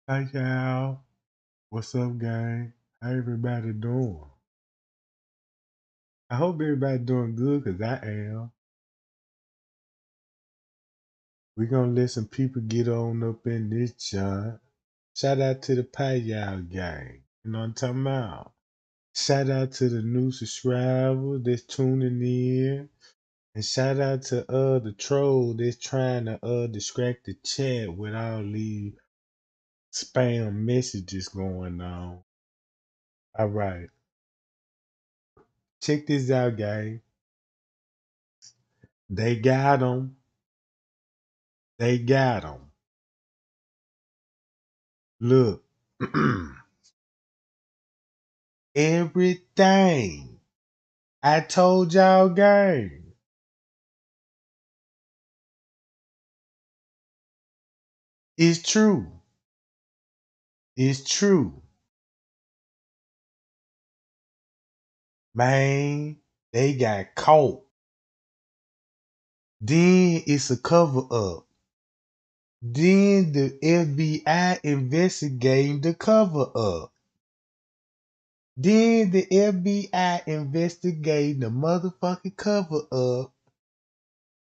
Hi, y'all. What's up, gang? How everybody doing? I hope everybody doing good, because I am. We gonna let some people get on up in this joint. Shout out to the Payal gang. You know what I'm talking about? Shout out to the new subscriber that's tuning in. And shout out to the troll that's trying to distract the chat with all these spam messages going on. All right. Check this out, gang. They got them. They got them. Look, everything I told y'all, gang, is true. It's true. Man, they got caught. Then it's a cover up. Then the FBI investigating the cover up. Then the FBI investigating the motherfucking cover up.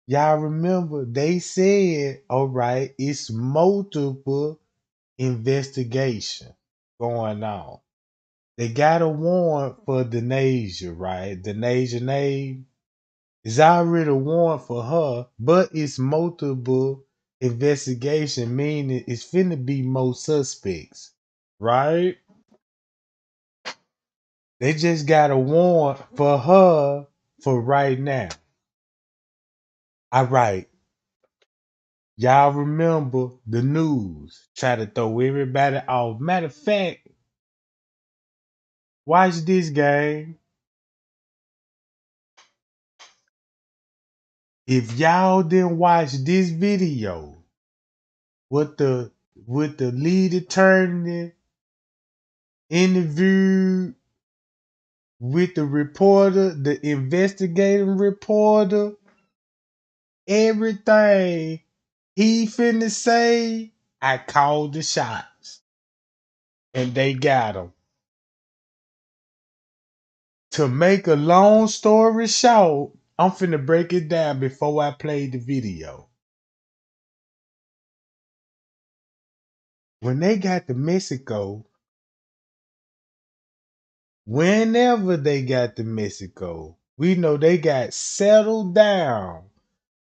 Y'all remember they said, all right, it's multiple investigation going on. They got a warrant for Denasia, right? Denasia name is already a warrant for her, but it's multiple investigation, meaning it's finna be more suspects, right? They just got a warrant for her for right now. All right. Y'all remember the news try to throw everybody off. Matter of fact, watch this game. If y'all didn't watch this video with the lead attorney interviewed with the reporter, the investigating reporter, everything he finna say, I called the shots. And they got him. To make a long story short, I'm finna break it down before I play the video. When they got to Mexico, whenever they got to Mexico, we know they got settled down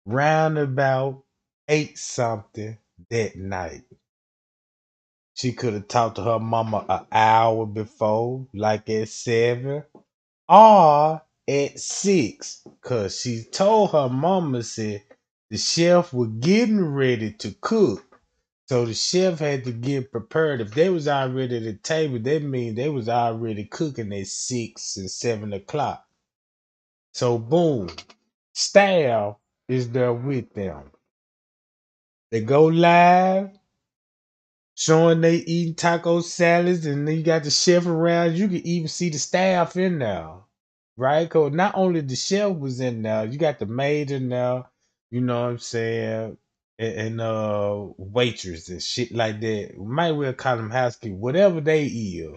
round about 8 something that night. She could have talked to her mama an hour before, like at 7, or at 6, cause she told her mama, said the chef was getting ready to cook. So the chef had to get prepared. If they was already at the table, that means they was already cooking at 6 and 7 o'clock. So boom, staff is there with them. They go live, showing they eating taco salads, and then you got the chef around. You can even see the staff in there, right? Cause not only the chef was in there, you got the maid in there. You know what I'm saying? And waitress and shit like that. We might well call them housekeeper, whatever they is.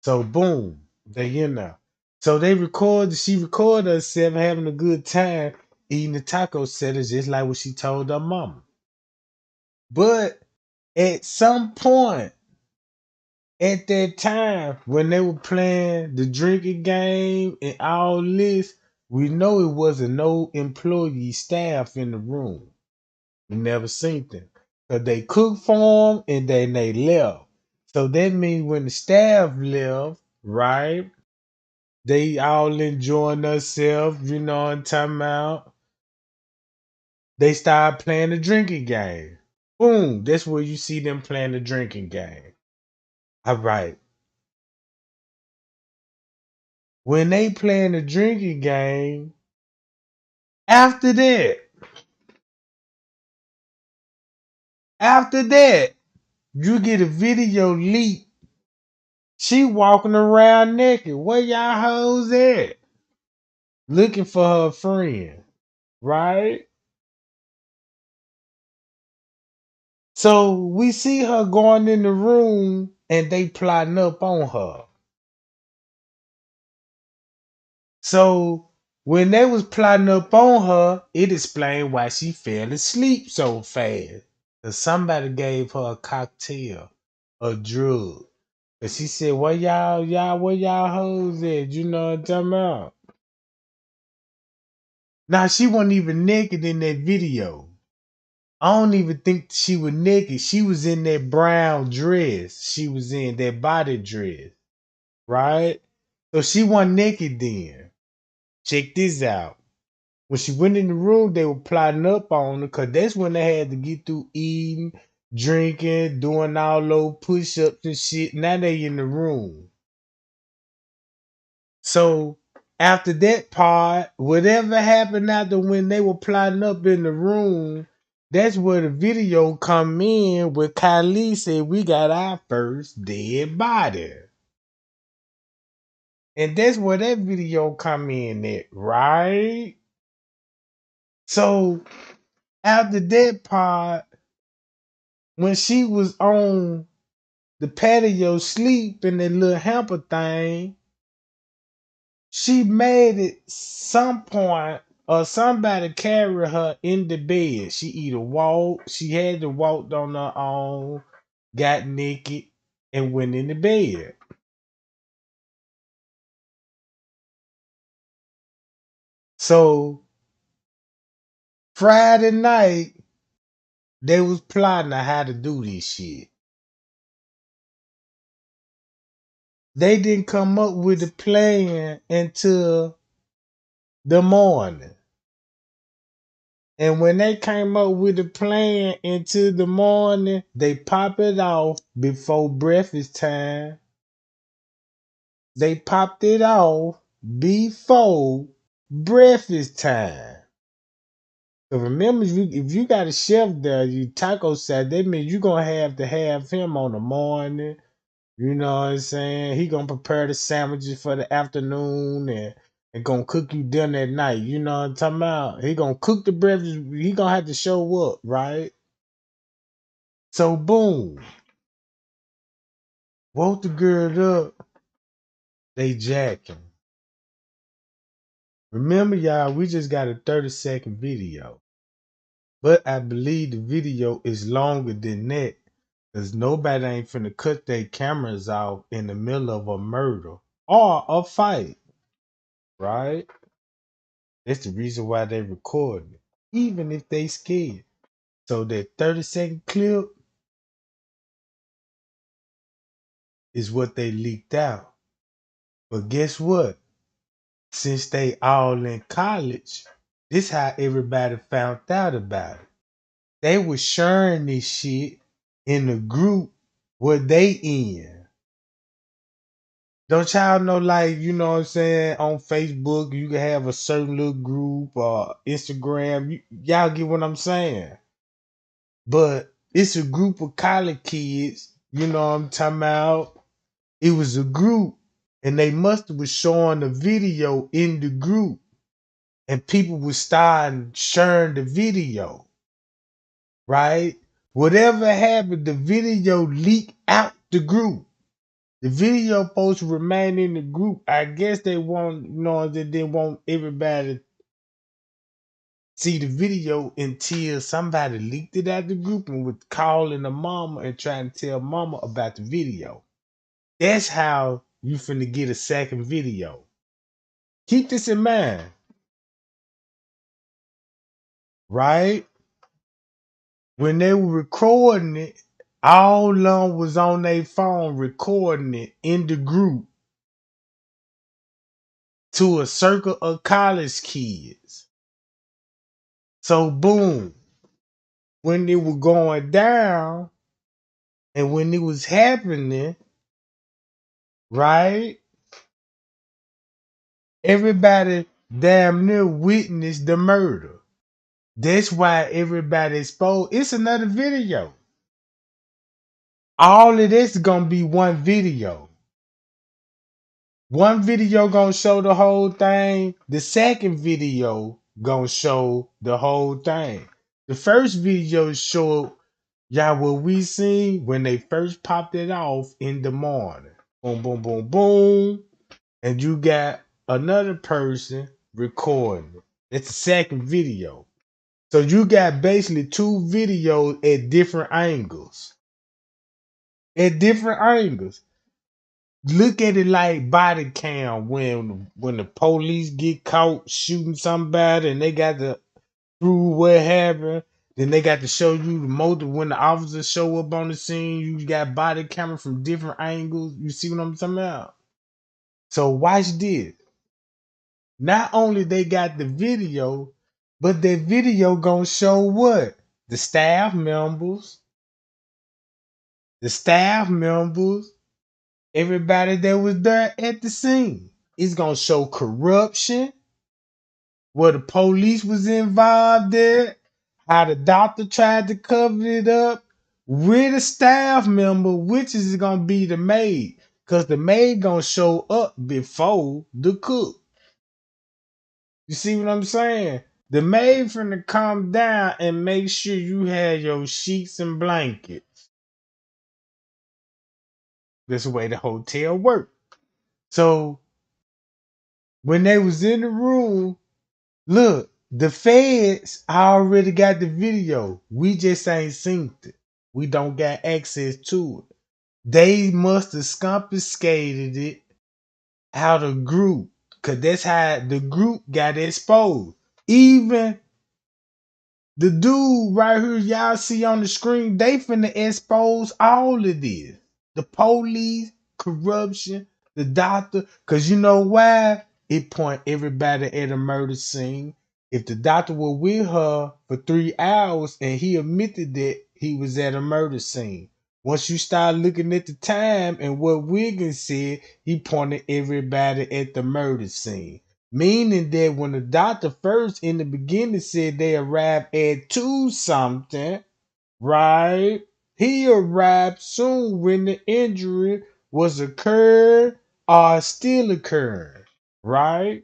So boom, they in there. So they record. She recorded herself having a good time eating the taco salads, just like what she told her mama. But at some point at that time when they were playing the drinking game and all this, we know it wasn't no employee staff in the room. We never seen them. Cause they cooked for them and then they left. So that means when the staff left, right? They all enjoying themselves, you know what I'm talking about? They started playing the drinking game. Boom, that's where you see them playing the drinking game. All right. When they playing the drinking game, after that, after that, you get a video leak. She walking around naked. Where y'all hoes at? Looking for her friend, right? So we see her going in the room and they plotting up on her. So when they was plotting up on her, it explained why she fell asleep so fast. Cause somebody gave her a cocktail, a drug. And she said, where y'all hoes at? You know what I'm talking about? Now she wasn't even naked in that video. I don't even think she was naked. She was in that brown dress. She was in that body dress, right? So she wasn't naked then. Check this out. When she went in the room, they were plotting up on her because that's when they had to get through eating, drinking, doing all those push ups and shit. Now they in the room. So after that part, whatever happened after when they were plotting up in the room, that's where the video come in where Kylie said we got our first dead body. And that's where that video come in at, right? So after that part, when she was on the patio sleep in that little hamper thing, she made it some point or somebody carried her in the bed. She either walked, she had to walk on her own, got naked, and went in the bed. So Friday night, they was plotting on how to do this shit. They didn't come up with the plan until the morning. And when they came up with the plan into the morning, they pop it off before breakfast time. They popped it off before breakfast time. So remember, if you got a chef there, you taco side, that means you're gonna have to have him on the morning. You know what I'm saying? He gonna prepare the sandwiches for the afternoon and gonna cook you dinner at night. You know what I'm talking about? He gonna cook the breakfast. He gonna have to show up, right? So boom, woke the girl up. They jacking. Remember, y'all, we just got a 30-second video. But I believe the video is longer than that. Because nobody ain't finna cut their cameras off in the middle of a murder or a fight. Right? That's the reason why they recording it. Even if they scared. So that 30-second clip is what they leaked out. But guess what? Since they all in college, this how everybody found out about it. They was sharing this shit in the group where they in. Don't y'all know, like, you know what I'm saying, on Facebook, you can have a certain little group or Instagram. Y'all get what I'm saying? But it's a group of college kids, you know what I'm talking about? It was a group, and they must have was showing the video in the group, and people was starting sharing the video, right? Whatever happened, the video leaked out the group. The video supposed to remain in the group. I guess they want, you know, they didn't want everybody to see the video until somebody leaked it out the group and was calling the mama and trying to tell mama about the video. That's how you finna get a second video. Keep this in mind, right? When they were recording it, all along was on their phone recording it in the group to a circle of college kids. So boom, when it was going down and when it was happening, right? Everybody damn near witnessed the murder. That's why everybody exposed. It's another video. All of this is gonna be one video. One video gonna show the whole thing. The second video gonna show the whole thing. The first video showed Yeah, what we seen when they first popped it off in the morning. Boom, boom, boom, boom. And you got another person recording it. It's the second video. So you got basically two videos at different angles. At different angles. Look at it like body cam when the police get caught shooting somebody and they got to prove what happened. Then they got to show you the motive when the officers show up on the scene. You got body camera from different angles. You see what I'm talking about? So watch this. Not only they got the video, but that video gonna show what? The staff members, the staff members, everybody that was there at the scene. It's gonna show corruption, where the police was involved in, how the doctor tried to cover it up with a staff member, which is gonna be the maid. Cause the maid gonna show up before the cook. You see what I'm saying? The maid finna come down and make sure you have your sheets and blankets. That's the way the hotel worked. So when they was in the room, look, the feds already got the video. We just ain't seen it. We don't got access to it. They must have confiscated it out of group. Cause that's how the group got exposed. Even the dude right here, y'all see on the screen, they finna expose all of this. The police, corruption, the doctor. Cause you know why? It point everybody at a murder scene. If the doctor was with her for 3 hours and he admitted that he was at a murder scene. Once you start looking at the time and what Wiggins said, he pointed everybody at the murder scene. Meaning that when the doctor first in the beginning said they arrived at 2 something, right? He arrived soon when the injury was occurred or still occurring, right?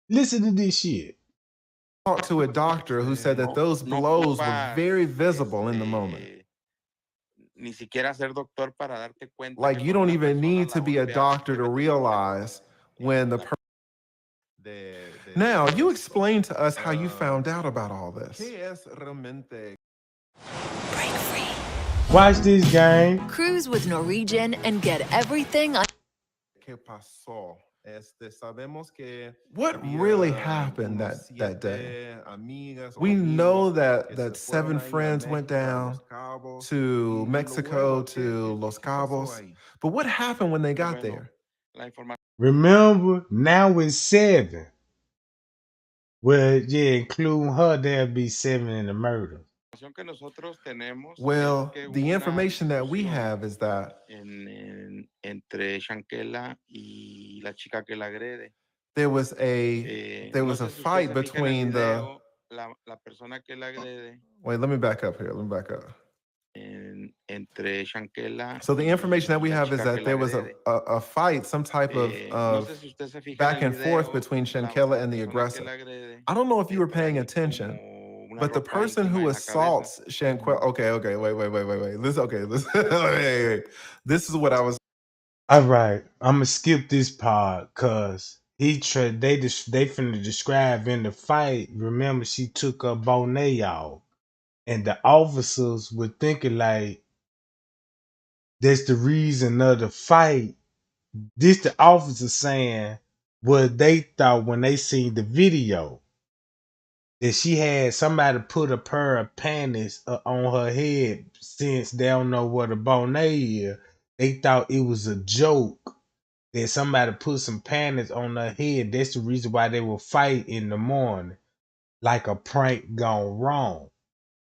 Listen to this shit. Talked to a doctor who said that those blows were very visible in the moment. Like you don't even need to be a doctor to realize when the person. Now, you explain to us how you found out about all this. Break free. Watch this game. Cruise with Norwegian and get everything on. What really happened that day? We know that 7 friends went down to Mexico, to Los Cabos. But what happened when they got there? Remember, now it's 7. Well, yeah, including her, there'll be 7 in the murder. Well, the information that we have is that there was a fight between the. Wait, let me back up here. Let me back up. So the information that we have is that there was a fight, some type of back and forth between Shanquella and the aggressor. I don't know if you were paying attention, but the person who assaults Shanquella. Okay, wait. Wait. This is what I was. All right, I'm gonna skip this part because they finna describe in the fight. Remember, she took a Bonet off, and the officers were thinking like that's the reason of the fight. This the officer saying what they thought when they seen the video that she had somebody put a pair of panties on her head since they don't know what a Bonet is. They thought it was a joke that somebody put some panties on her head. That's the reason why they will fight in the morning, like a prank gone wrong,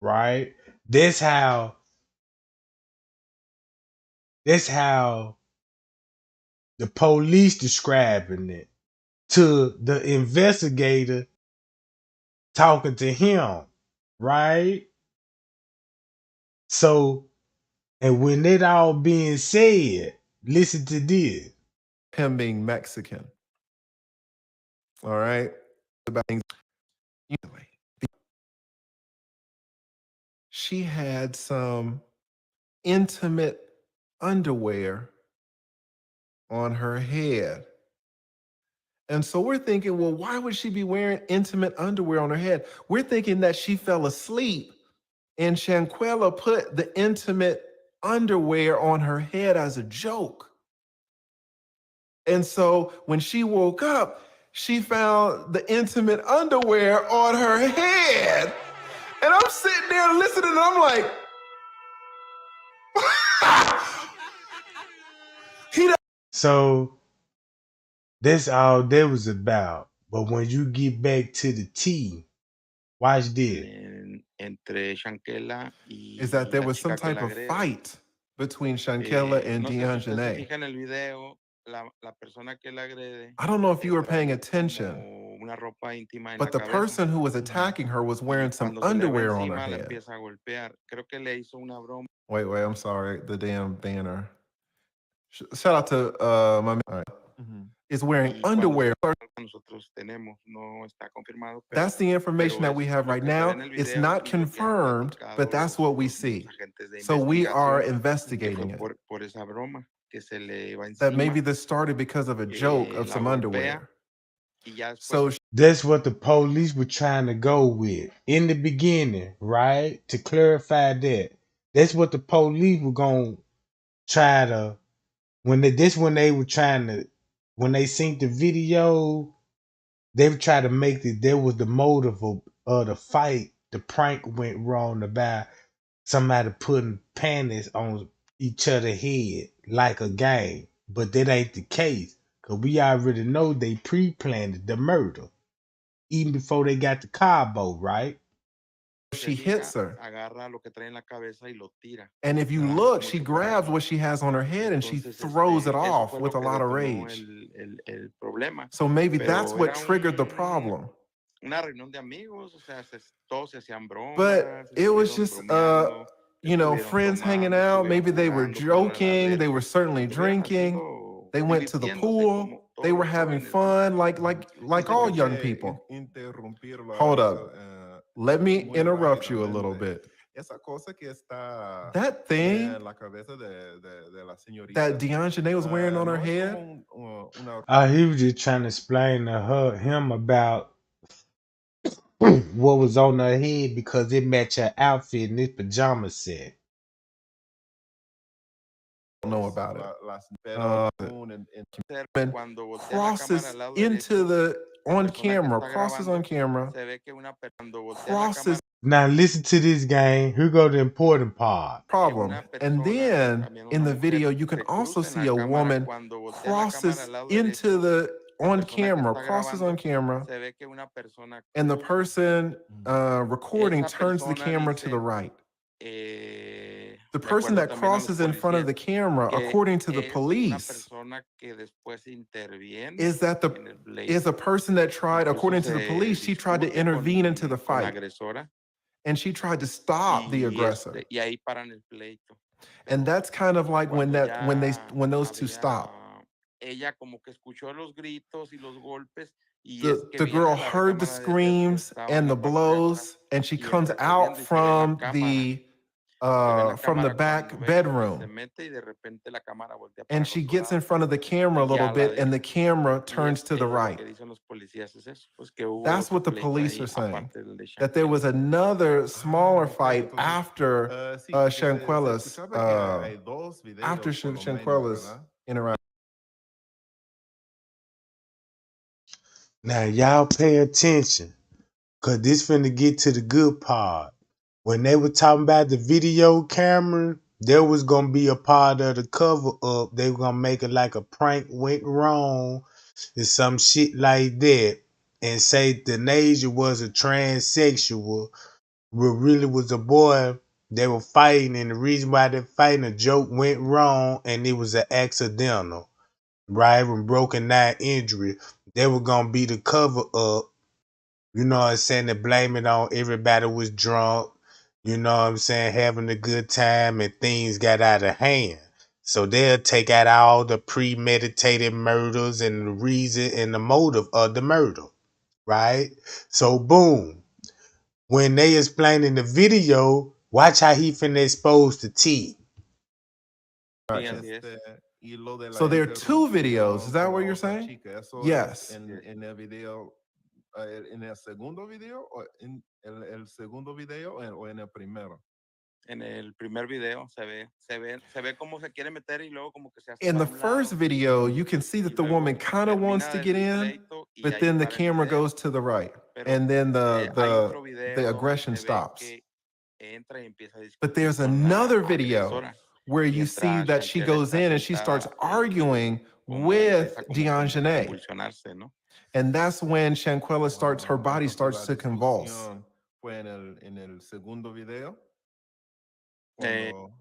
right? That's how. That's how the police describing it to the investigator talking to him, right? So, and when that all being said, listen to this. Him being Mexican. All right. About things. she had some intimate underwear on her head. And so we're thinking, well, why would she be wearing intimate underwear on her head? We're thinking that she fell asleep and Shanquella put the intimate underwear on her head as a joke. And so when she woke up, she found the intimate underwear on her head. And I'm sitting there listening, and I'm like, So that's all that was about. But when you get back to the tea, watch this. is that there was some type of fight between Shanquella and Dianjane. I don't know if you were paying attention, but the person who was attacking her was wearing some underwear on her head. Wait, I'm sorry. The damn banner. Shout out to my man. All right. Is wearing underwear. That's the information that we have right now. It's not confirmed, but that's what we see. So we are investigating it. That maybe this started because of a joke of some underwear. So That's what the police were trying to go with in the beginning, right? To clarify that. That's what the police were gonna try to when they were trying to when they seen the video, they would try to make it there was the motive of the fight. The prank went wrong about somebody putting panties on each other's head like a game. But that ain't the case. Cause we already know they pre-planned the murder. Even before they got to Cabo, right? she hits her. And if you look, she grabs what she has on her head and she throws it off with a lot of rage. So maybe that's what triggered the problem. But it was just, friends hanging out. Maybe they were joking. They were certainly drinking. They went to the pool. They were having fun, like all young people. Hold up. Let me interrupt you a little bit. That thing that Dianjane was wearing on her head. He was just trying to explain to him about what was on her head because it matched her outfit in this pajama set. Know about it. Crosses into the on camera, crosses on camera, crosses Now listen to this game. Here go the important part. problem. And then in the video, you can also see a woman crosses into the on camera, crosses on camera, and the person recording turns the camera to the right. The person that crosses in front of the camera, according to the police, is a person that tried, according to the police, she tried to intervene into the fight. And she tried to stop the aggressor. And that's kind of like when those two stop. The girl heard the screams and the blows, and she comes out from the back bedroom. And she gets in front of the camera a little bit, and the camera turns to the right. That's what the police are saying. That there was another smaller fight after Shanquella's interaction. Now y'all pay attention. Cause this finna get to the good part. When they were talking about the video camera, there was gonna be a part of the cover up. They were gonna make it like a prank went wrong or some shit like that. And say the Denasia was a transsexual, but really was a boy. They were fighting, and the reason why they're fighting, a joke went wrong, and it was an accidental, right? When broken down injury, they were gonna be the cover up. You know what I'm saying? To blame it on everybody was drunk. You know what I'm saying? Having a good time and things got out of hand. So they'll take out all the premeditated murders and the reason and the motive of the murder. Right? So boom. When they explain in the video Watch how he finna expose the T. Right. así es. So there are two videos. Is that what you're saying? Yes. Yes. el video, en el segundo video, o en el segundo video, o en el primero. En el primer video se ve cómo se quiere meter y luego como que se hace In the para un first lado, video, you can see y that the luego woman kind of wants termina to el get in, pleito y but ahí then the para el camera video. goes to the right, Pero and then hay otro the video the donde aggression se ve stops. que entra y empieza a But discutir there's con la another video agresora, where you see mientras that she Shanquella goes está in and she starts sentada, arguing como with empieza como a Dianjane. convulsionarse, ¿no? And that's when Shanquella starts, her body Oh. starts to convulse. Fue en el segundo video. Eh, Cuando...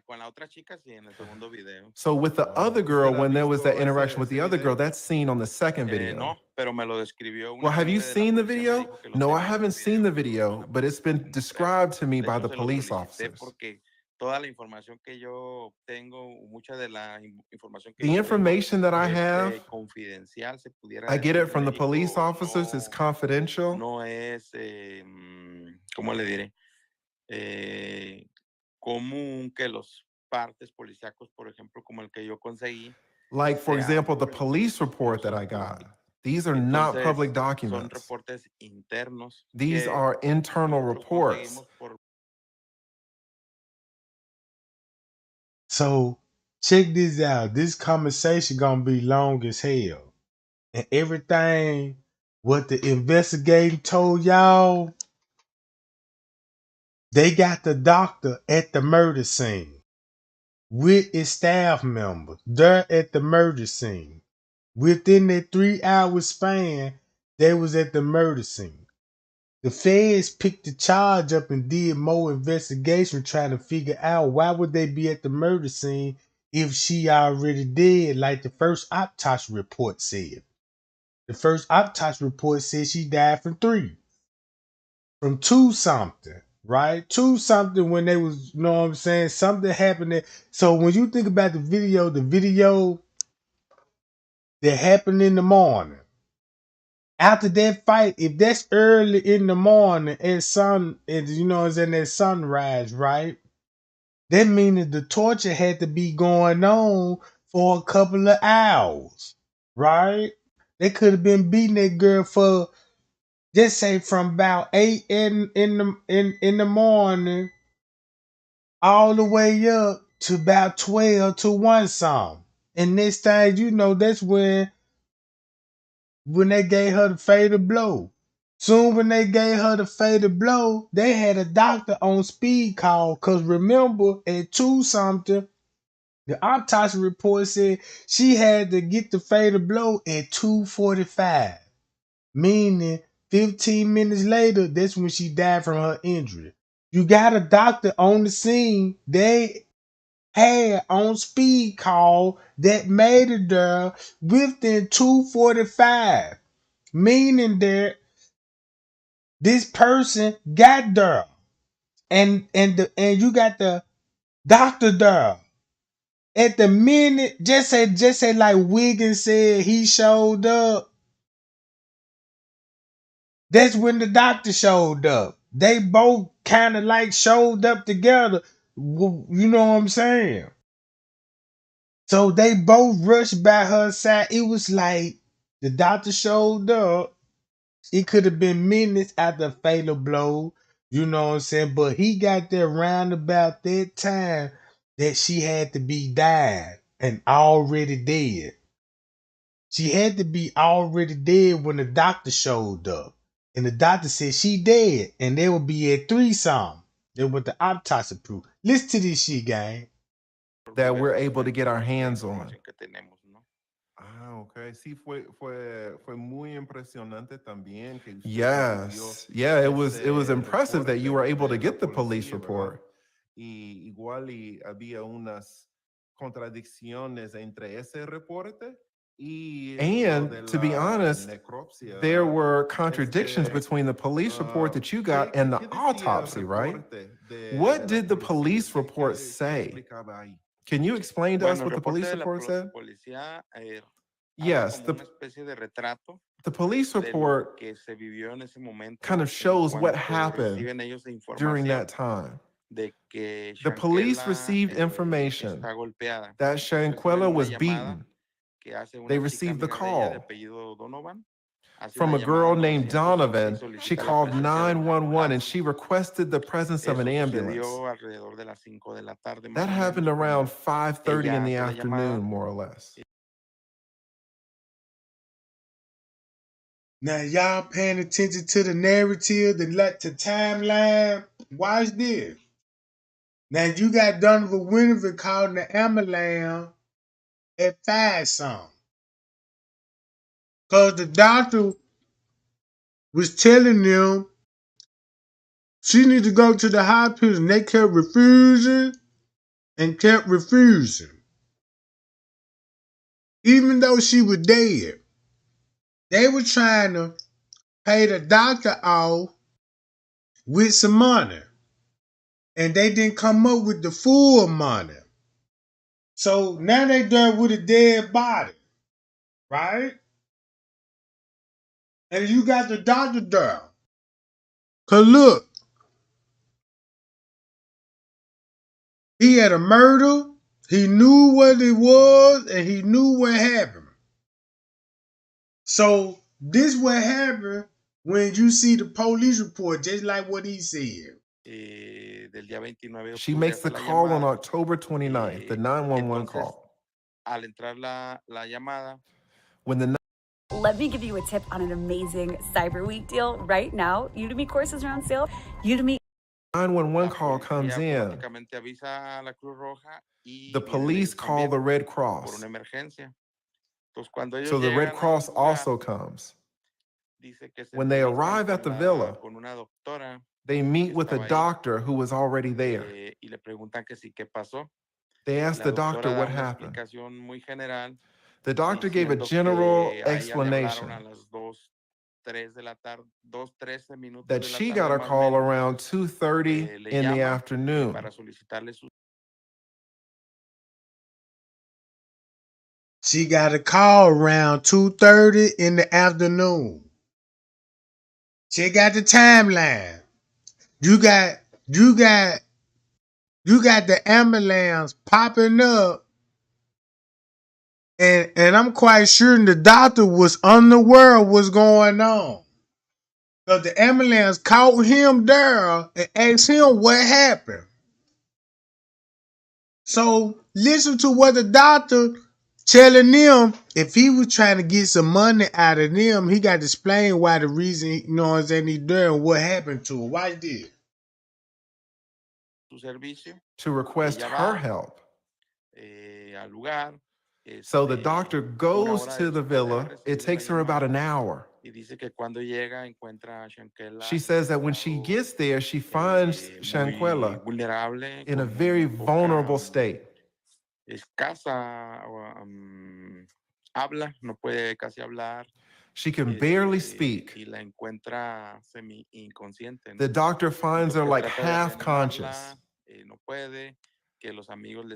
con la otra chica, sí, en el segundo video. So with the other girl, when there was that interaction with the other girl, that's seen on the second video. No, pero me lo describió una Well, have you gente de la seen the policía, me video? dijo que lo No, I tenía en haven't el seen the video, video, but it's been described to me De by hecho, the se lo police solicité officers. porque toda la información que yo tengo, mucha de la información que The yo information that I tengo have, es confidencial, se pudiera I get decir it en from the México, police officers. It's confidential. no es, ¿cómo le diré? Común que los partes policíacos, por ejemplo, como el que yo conseguí, Like, for sean example, the públicos, police report that son I got. públicos. These are not Entonces, public son documents. reportes internos These que are internal nosotros reports. conseguimos por So check this out. This conversation gonna be long as hell. And everything what the investigator told y'all, they got the doctor at the murder scene with his staff members. They're at the murder scene. Within that 3 hour span, they was at the murder scene. The feds picked the charge up and did more investigation trying to figure out why would they be at the murder scene if she already dead, like the first autopsy report said. The first autopsy report said she died from two something, right? Two something when they was, you know what I'm saying? Something happened there. So when you think about the video that happened in the morning, after that fight, if that's early in the morning and sun, and you know, it's in that sunrise, right? That means the torture had to be going on for a couple of hours, right? They could have been beating that girl for just say from about 8 in the morning all the way up to about 12 to 1 something. And next thing you know, that's when they gave her the fatal blow. Soon when they gave her the fatal blow, they had a doctor on speed call. Cause remember, at 2 something, the autopsy report said she had to get the fatal blow at 2:45. Meaning 15 minutes later, that's when she died from her injury. You got a doctor on the scene. They had on speed call that made it there within 2:45, meaning that this person got there, and you got the doctor there at the minute. Just say like Wiggins said he showed up. That's when the doctor showed up. They both kind of like showed up together. You know what I'm saying? So they both rushed by her side. It was like the doctor showed up. It could have been minutes after a fatal blow. You know what I'm saying? But he got there round about that time that she had to be died and already dead. She had to be already dead when the doctor showed up. And the doctor said she dead. And they would be at 3 something. That what the autopsy proof. Listen to this shit, gang. That we're able to get our hands on. que tenemos, ¿no? Okay. Sí, fue muy impresionante también que usted Yes. Yeah, it was impressive that you were able to get the police report. Y igual y había unas contradicciones entre ese reporte y lo de And to be la honest, necropsia. there were contradictions between the police report that you got and the ¿Qué decía el autopsy, right? reporte de What la did the policía? police report ¿Qué say? explicaba ahí? Can you explain to us Bueno, el what the reporte police de la report said? policía hace Yes, como una especie de retrato the police de lo report que se vivió en ese momento kind of en shows what cuanto happened reciben ellos la during información. that time. The police received information that Shanquella was beaten. They received the call from a girl named Donovan. She called 911 and she requested the presence of an ambulance. That happened around 5:30 in the afternoon, more or less. Now y'all paying attention to the narrative, the timeline. Watch this. Now you got Donovan Winifred calling the ambulance at 5 something. Cause the doctor was telling them she need to go to the hospital, and they kept refusing and kept refusing. Even though she was dead, they were trying to pay the doctor off with some money. And they didn't come up with the full money. So now they done with a dead body, right? And you got the doctor there. Cause look, he had a murder, he knew what it was, and he knew what happened. So this what happened when you see the police report, just like what he said. She makes the call on October 29th, the 911 call. When the Let me give you a tip on an amazing Cyber Week deal right now. Udemy courses are on sale. Udemy 911 call comes in, the police call the Red Cross. So the Red Cross also comes. When they arrive at the villa, they meet with a doctor who was already there. They ask the doctor what happened. The doctor gave a general explanation that she got a call around 2:30 in the afternoon. She got a call around 2:30 in the afternoon. She got the timeline. You got the ambulance popping up. And I'm quite sure the doctor was unaware of what's going on. So the ambulance caught him there and asked him what happened. So listen to what the doctor telling them. If he was trying to get some money out of them, he got to explain why the reason, you know what I'm saying, he's there and what happened to her. Watch this. To request her help. So the doctor goes to the villa. It takes her about an hour. She says that when she gets there, she finds Shanquella in a very vulnerable state. She can barely speak. The doctor finds her like half conscious.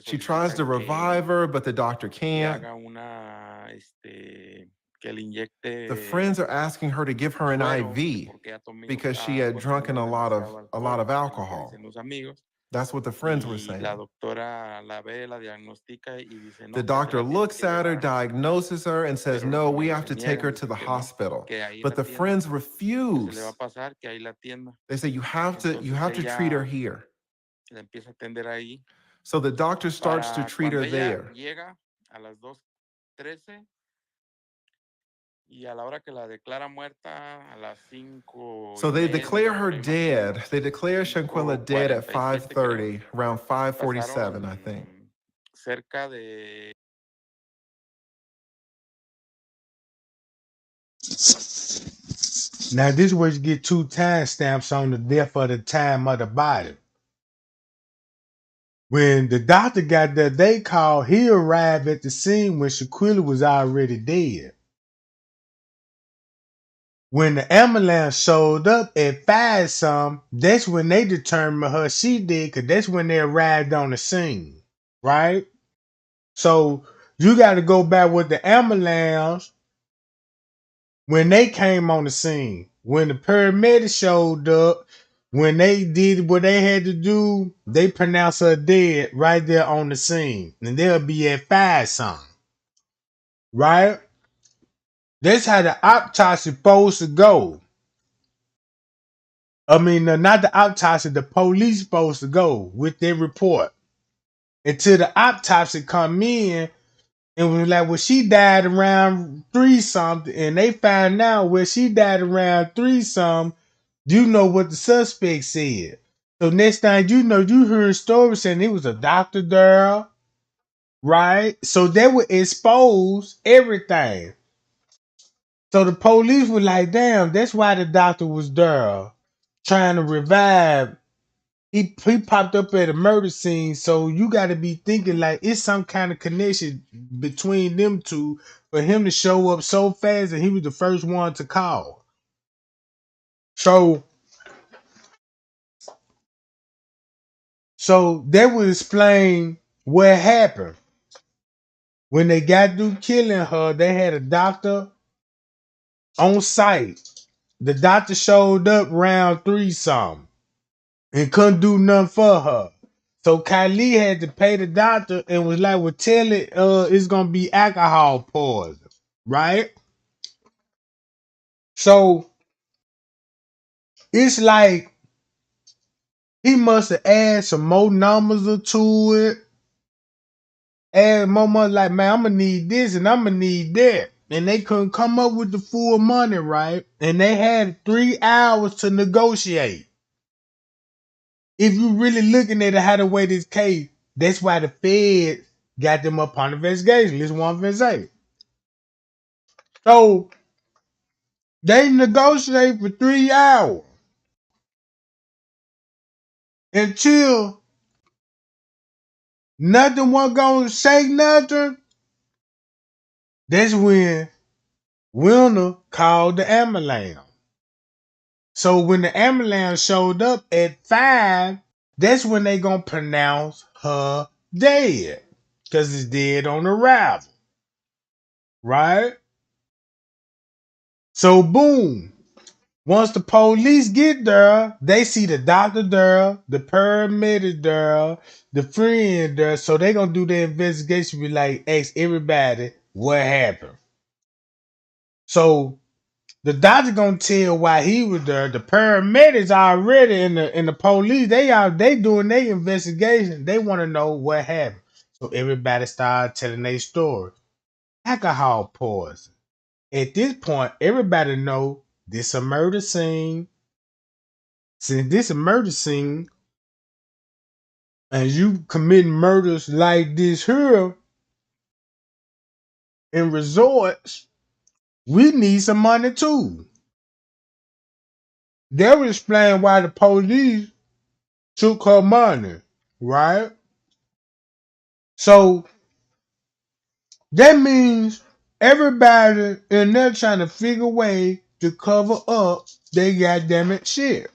She tries to revive her, but the doctor can't. The friends are asking her to give her an IV because she had drunken a lot of alcohol. That's what the friends were saying. The doctor looks at her, diagnoses her, and says, no, we have to take her to the hospital. But the friends refuse. They say, you have to treat her here. So the doctor starts to treat her there. So they declare her dead. They declare Shanquella dead at 5:30, around 5:47, I think. Now this is where you get 2 timestamps on the death of the time of the body. When the doctor got there, they called, he arrived at the scene when Shanquella was already dead. When the ambulance showed up at 5 some, that's when they determined her she did, because that's when they arrived on the scene, right? So you got to go back with the ambulance when they came on the scene. When the paramedics showed up, When they did what they had to do, they pronounced her dead right there on the scene. And they'll be at 5 something. Right? That's how the autopsy supposed to go. I mean, not the autopsy, the police supposed to go with their report. Until the autopsy come in and was like, well, she died around 3 something. And they found out where she died around 3 something. You know what the suspect said. So next time you know, you heard stories saying it was a doctor there, right? So they would expose everything. So the police were like, damn, that's why the doctor was there trying to revive. He popped up at a murder scene, so you got to be thinking like it's some kind of connection between them two for him to show up so fast and he was the first one to call. So that would explain what happened. When they got through killing her, they had a doctor on site. The doctor showed up round 3 something and couldn't do nothing for her. So Kylie had to pay the doctor and was like, well, tell it it's gonna be alcohol poison, right? So it's like he must have added some more numbers to it. Add more money, like, man, I'm gonna need this and I'm gonna need that. And they couldn't come up with the full money, right? And they had 3 hours to negotiate. If you really looking at it, how to weigh this case, that's why the feds got them up on investigation. This one can say. So they negotiate for 3 hours until nothing was gonna say nothing. That's when Wilner called the ambulance. So when the ambulance showed up at 5, that's when they gonna pronounce her dead. Cause it's dead on arrival. Right? So boom. Once the police get there, they see the doctor there, the paramedic there, the friend there. So they gonna do the investigation, be like, ask everybody what happened. So the doctor gonna tell why he was there. The paramedics already in the police. They doing their investigation. They want to know what happened. So everybody started telling their story. Alcohol poison. At this point, everybody know this a murder scene. Since this a murder scene, and you committing murders like this here in resorts, we need some money too. They will explain why the police took her money, right? So that means everybody in there trying to figure a way to cover up they goddamn it shit.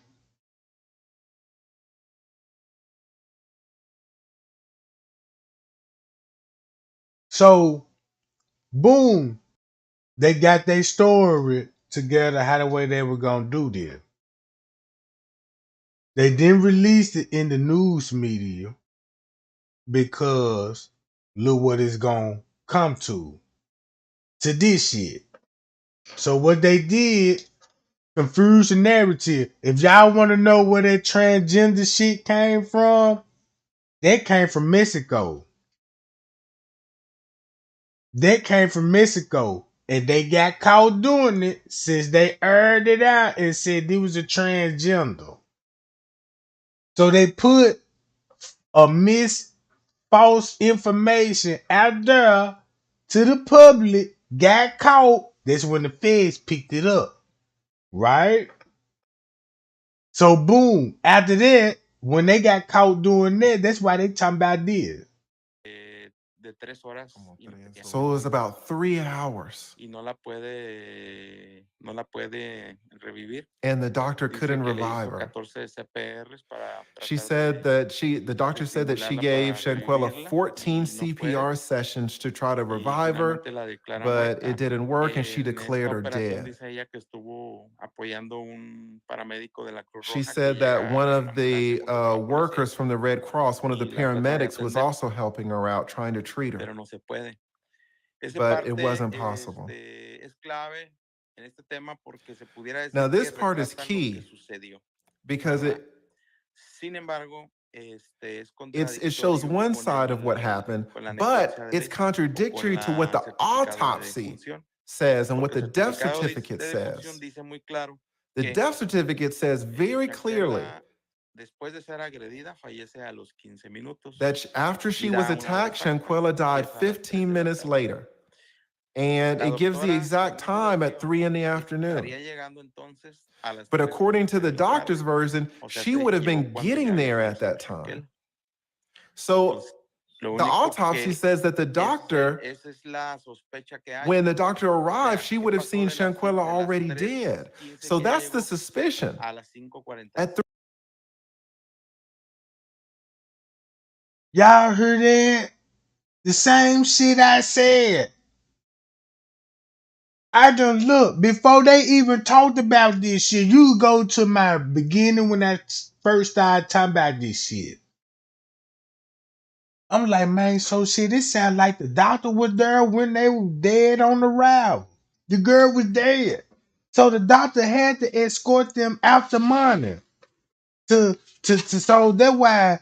So boom, they got their story together how the way they were gonna do this. They didn't release it in the news media because look what it's gonna come to this shit. So what they did, confuse the narrative. If y'all want to know where that transgender shit came from, that came from Mexico. That came from Mexico. And they got caught doing it since they aired it out and said they was a transgender. So they put a false information out there to the public, got caught. That's when the feds picked it up. Right? So boom, after that, when they got caught doing that, that's why they talking about this. de 3 horas y media. So it was about 3 hours. Y no la puede revivir. And the doctor Dice couldn't que le revive hizo her. 14 CPRs para She tratar said that the doctor de said that she estimularla gave para Shanquella revivirla 14 y no CPR puede. sessions to try to Y revive her, finalmente la declara but muerta. it didn't work and she En declared esta her operación dead. dice ella que estuvo apoyando un paramédico de la Cruz She Roja que said that llega one en of the ambulancia junto con los workers policías from the Red Cross, one of the y la trata de paramedics, was atender, also helping her out, trying to treat her, pero no se puede. Esa but it parte wasn't possible. es clave en este tema porque se pudiera Now, decir this que part is retratan lo que key sucedió, because ¿verdad? Sin embargo, es it shows contradictorio one con side of what happened, con la necropsia but de it's ley o con contradictory to what la the certificado de autopsy defunción. says and what Porque the el death certificado certificate de defunción says. dice muy claro The que death certificate says very clearly Shanquella, después de ser agredida, fallece a los 15 minutos that after she y was da una hora attacked, exacta, Shanquella que died es a las 3 15 de la minutes tarde. later. And La it gives the doctora, exact según su time at versión, 3 in the afternoon. estaría llegando entonces a las But 3 according to de the la doctor's tarde. version, O sea, she se would have llegó been cuando ya getting había there at fallecido that time. Shanquella. So Entonces, lo the único autopsy que says that the doctor, esa es la sospecha que hay. when the doctor O arrived, sea, she ¿qué would have pasó seen de las Shanquella already 3:15 dead. que So ella that's the llegó suspicion. a las 5:40? At Y'all heard that? The same shit I said. I done look before they even talked about this shit. You go to my beginning when I first started talking about this shit. I'm like, man, so shit, it sound like the doctor was there when they were dead on the route. The girl was dead. So the doctor had to escort them out the money. So that's why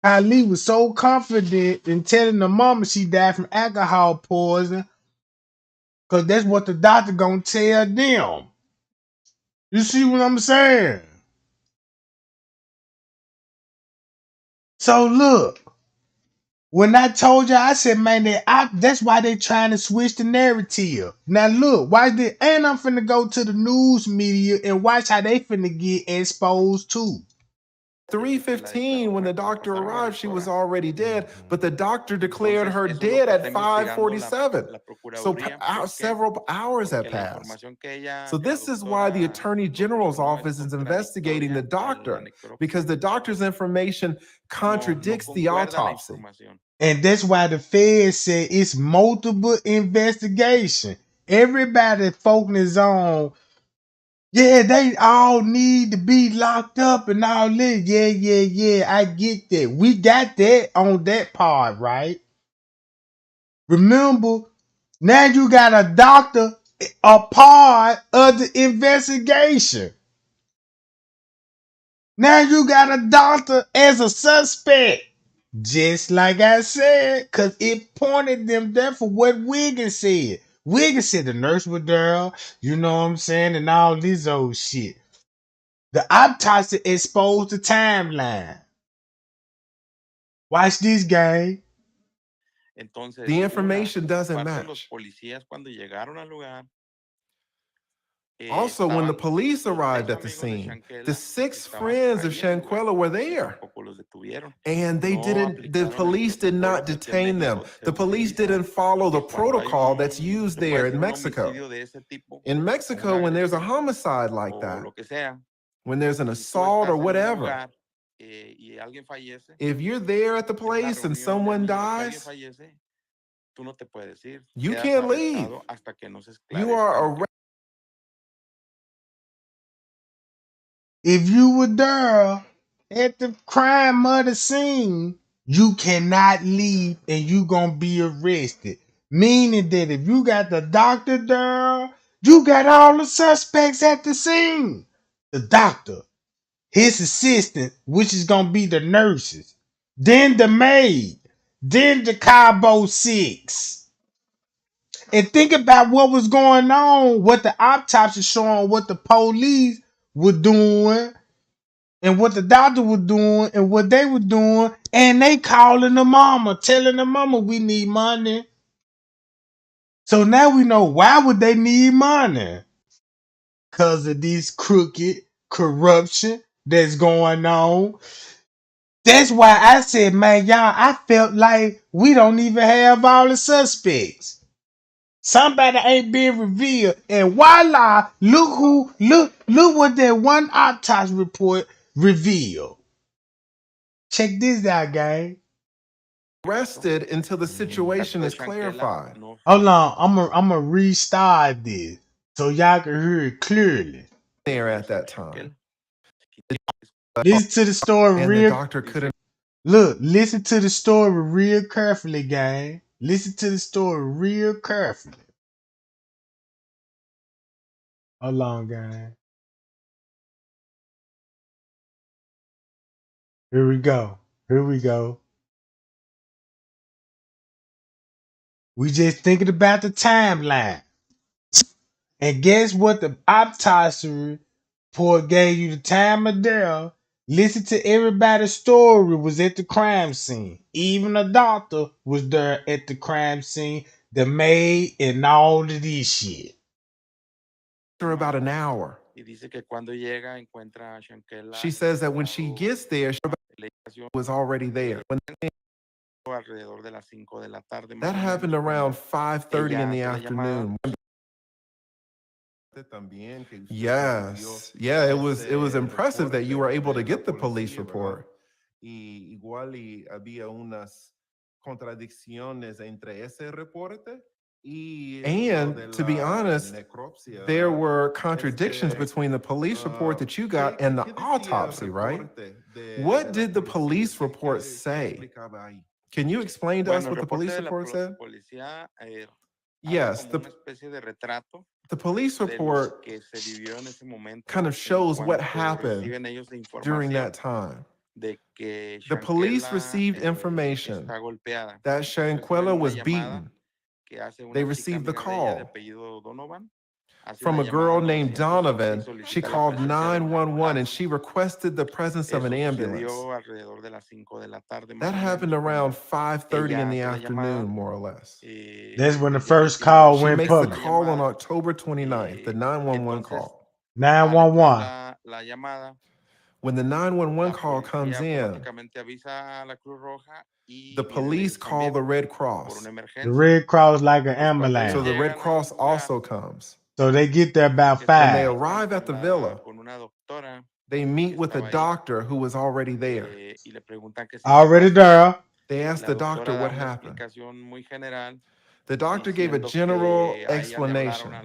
Ali was so confident in telling the mama she died from alcohol poison. Cause that's what the doctor gonna tell them. You see what I'm saying? So look, when I told you, I said, man, that's why they trying to switch the narrative. Now look, and I'm finna go to the news media and watch how they finna get exposed too. 3:15, when the doctor arrived, she was already dead, but the doctor declared Entonces, her eso es lo dead que at está investigando 5:47. la So Procuraduría. ¿Por qué? several hours have Porque la passed. información que ella, So que la this is why the doctora Attorney General's proporcionó es office is investigating the contradictoria a la doctor necropsia. because the doctor's information No contradicts the concuerda la autopsy. información. And that's why the Fed said it's multiple investigation. Everybody focus on, yeah, they all need to be locked up and all this. Yeah, I get that. We got that on that part, right? Remember, now you got a doctor a part of the investigation. Now you got a doctor as a suspect. Just like I said, because it pointed them there for what Wiggins said. Wiggins said the nurse was there, you know what I'm saying, and all this old shit. The autopsy exposed the timeline. Watch this game. Entonces, The information doesn't parte de los match. policías cuando llegaron al lugar, Also, when the estaban police los 6 arrived at the amigos de scene, Shanquella the 6 estaban friends of ahí en el lugar Shanquella were y there. tampoco los detuvieron. And the Aplicaron el police did protocolo not que aquí en detain them. México se The police utiliza, didn't follow the que cuando hay protocol that's used se puede there decir in un Mexico. homicidio de ese tipo, In o Mexico, una when there's a agresión, homicide like o that, lo que sea, when there's an y tú assault or estás en un whatever, lugar y alguien fallece, if you're there at the en una place and reunión de someone amigos y alguien dies, fallece, tú no te puedes ir, you quedas can't leave. arrestado hasta que no se You esclarezca are lo que. arrested. If you were there at the crime of the scene, you cannot leave and you gonna be arrested. Meaning that if you got the doctor there, you got all the suspects at the scene. The doctor, his assistant, which is gonna be the nurses, then the maid, then the Cabo Six. And think about what was going on, what the autopsy showing, what the police were doing, and what the doctor was doing, and what they were doing, and they calling the mama, telling the mama we need money. So now we know why would they need money? Because of this crooked corruption that's going on. That's why I said, man, y'all, I felt like we don't even have all the suspects. Somebody ain't being revealed. And voila, look what that one autopsy report revealed. Check this out, gang. Arrested until the situation is clarified. Hold on, I'm gonna restart this so y'all can hear it clearly. There at that time. Listen to the story And the doctor couldn't. Look, listen to the story real carefully, gang. Listen to the story real carefully. Hold on, gang. Here we go. Here we go. We just thinking about the timeline. And guess what the autopsy report gave you the time of death. Listen to everybody's story was at the crime scene. Even the doctor was there at the crime scene, the maid, and all of this shit. For about an hour. She says that when she gets there, she was already there. That happened around 5:30 in the afternoon. Yes. Yeah, it was impressive that you were able to get the police report. And to be honest, there were contradictions between the police report that you got and the autopsy, right? What did the police report say? Can you explain to us what the police report said? Yes, the police report kind of shows what happened during that time. The police received information that Shanquella was beaten. They received the call from a girl named Donovan. She called 911 and she requested the presence of an ambulance. That happened around 5:30 in the afternoon, more or less. That's when the first call She went makes public. the call on October 29th, the 911 call. 911. When the 911 call comes in, the police call the Red Cross. The Red Cross like an ambulance. So the Red Cross also comes. So they get there about When they 5. arrive at the villa, they meet with a doctor who was already there. Already there. They asked the doctor what happened. The doctor gave a general explanation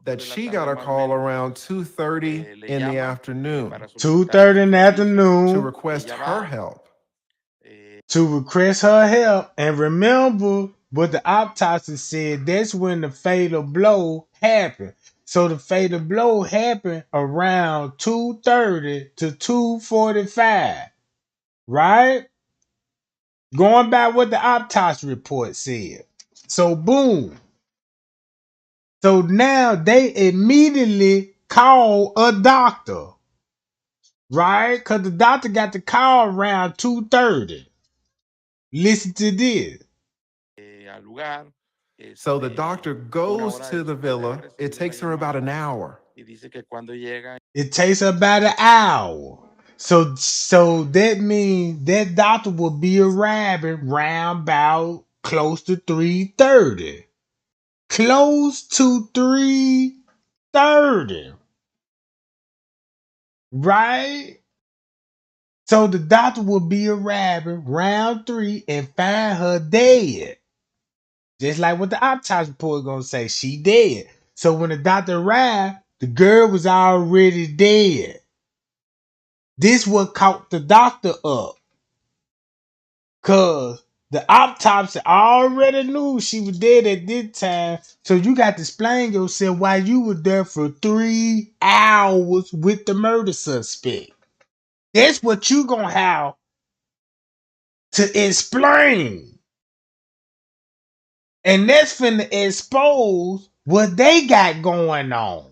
that she got a call around 2:30 in the afternoon 2:30 in the afternoon to request her help. And remember what the autopsy said, that's when the fatal blow happened. So the fatal blow happened around 2:30 to 2:45. Right? Going by what the autopsy report said. So boom. So now they immediately call a doctor. Right? Because the doctor got the call around 2:30. Listen to this. So the doctor goes to the villa. It takes her about an hour. It takes about an hour. So that means that doctor will be arriving round about close to 3:30. Close to 3:30. Right? So the doctor will be arriving round 3 and find her dead. Just like what the autopsy report gonna say, she dead. So when the doctor arrived, the girl was already dead. This what caught the doctor up. Cause the autopsy already knew she was dead at this time. So you got to explain yourself why you were there for 3 hours with the murder suspect. That's what you gonna have to explain. And that's finna expose what they got going on.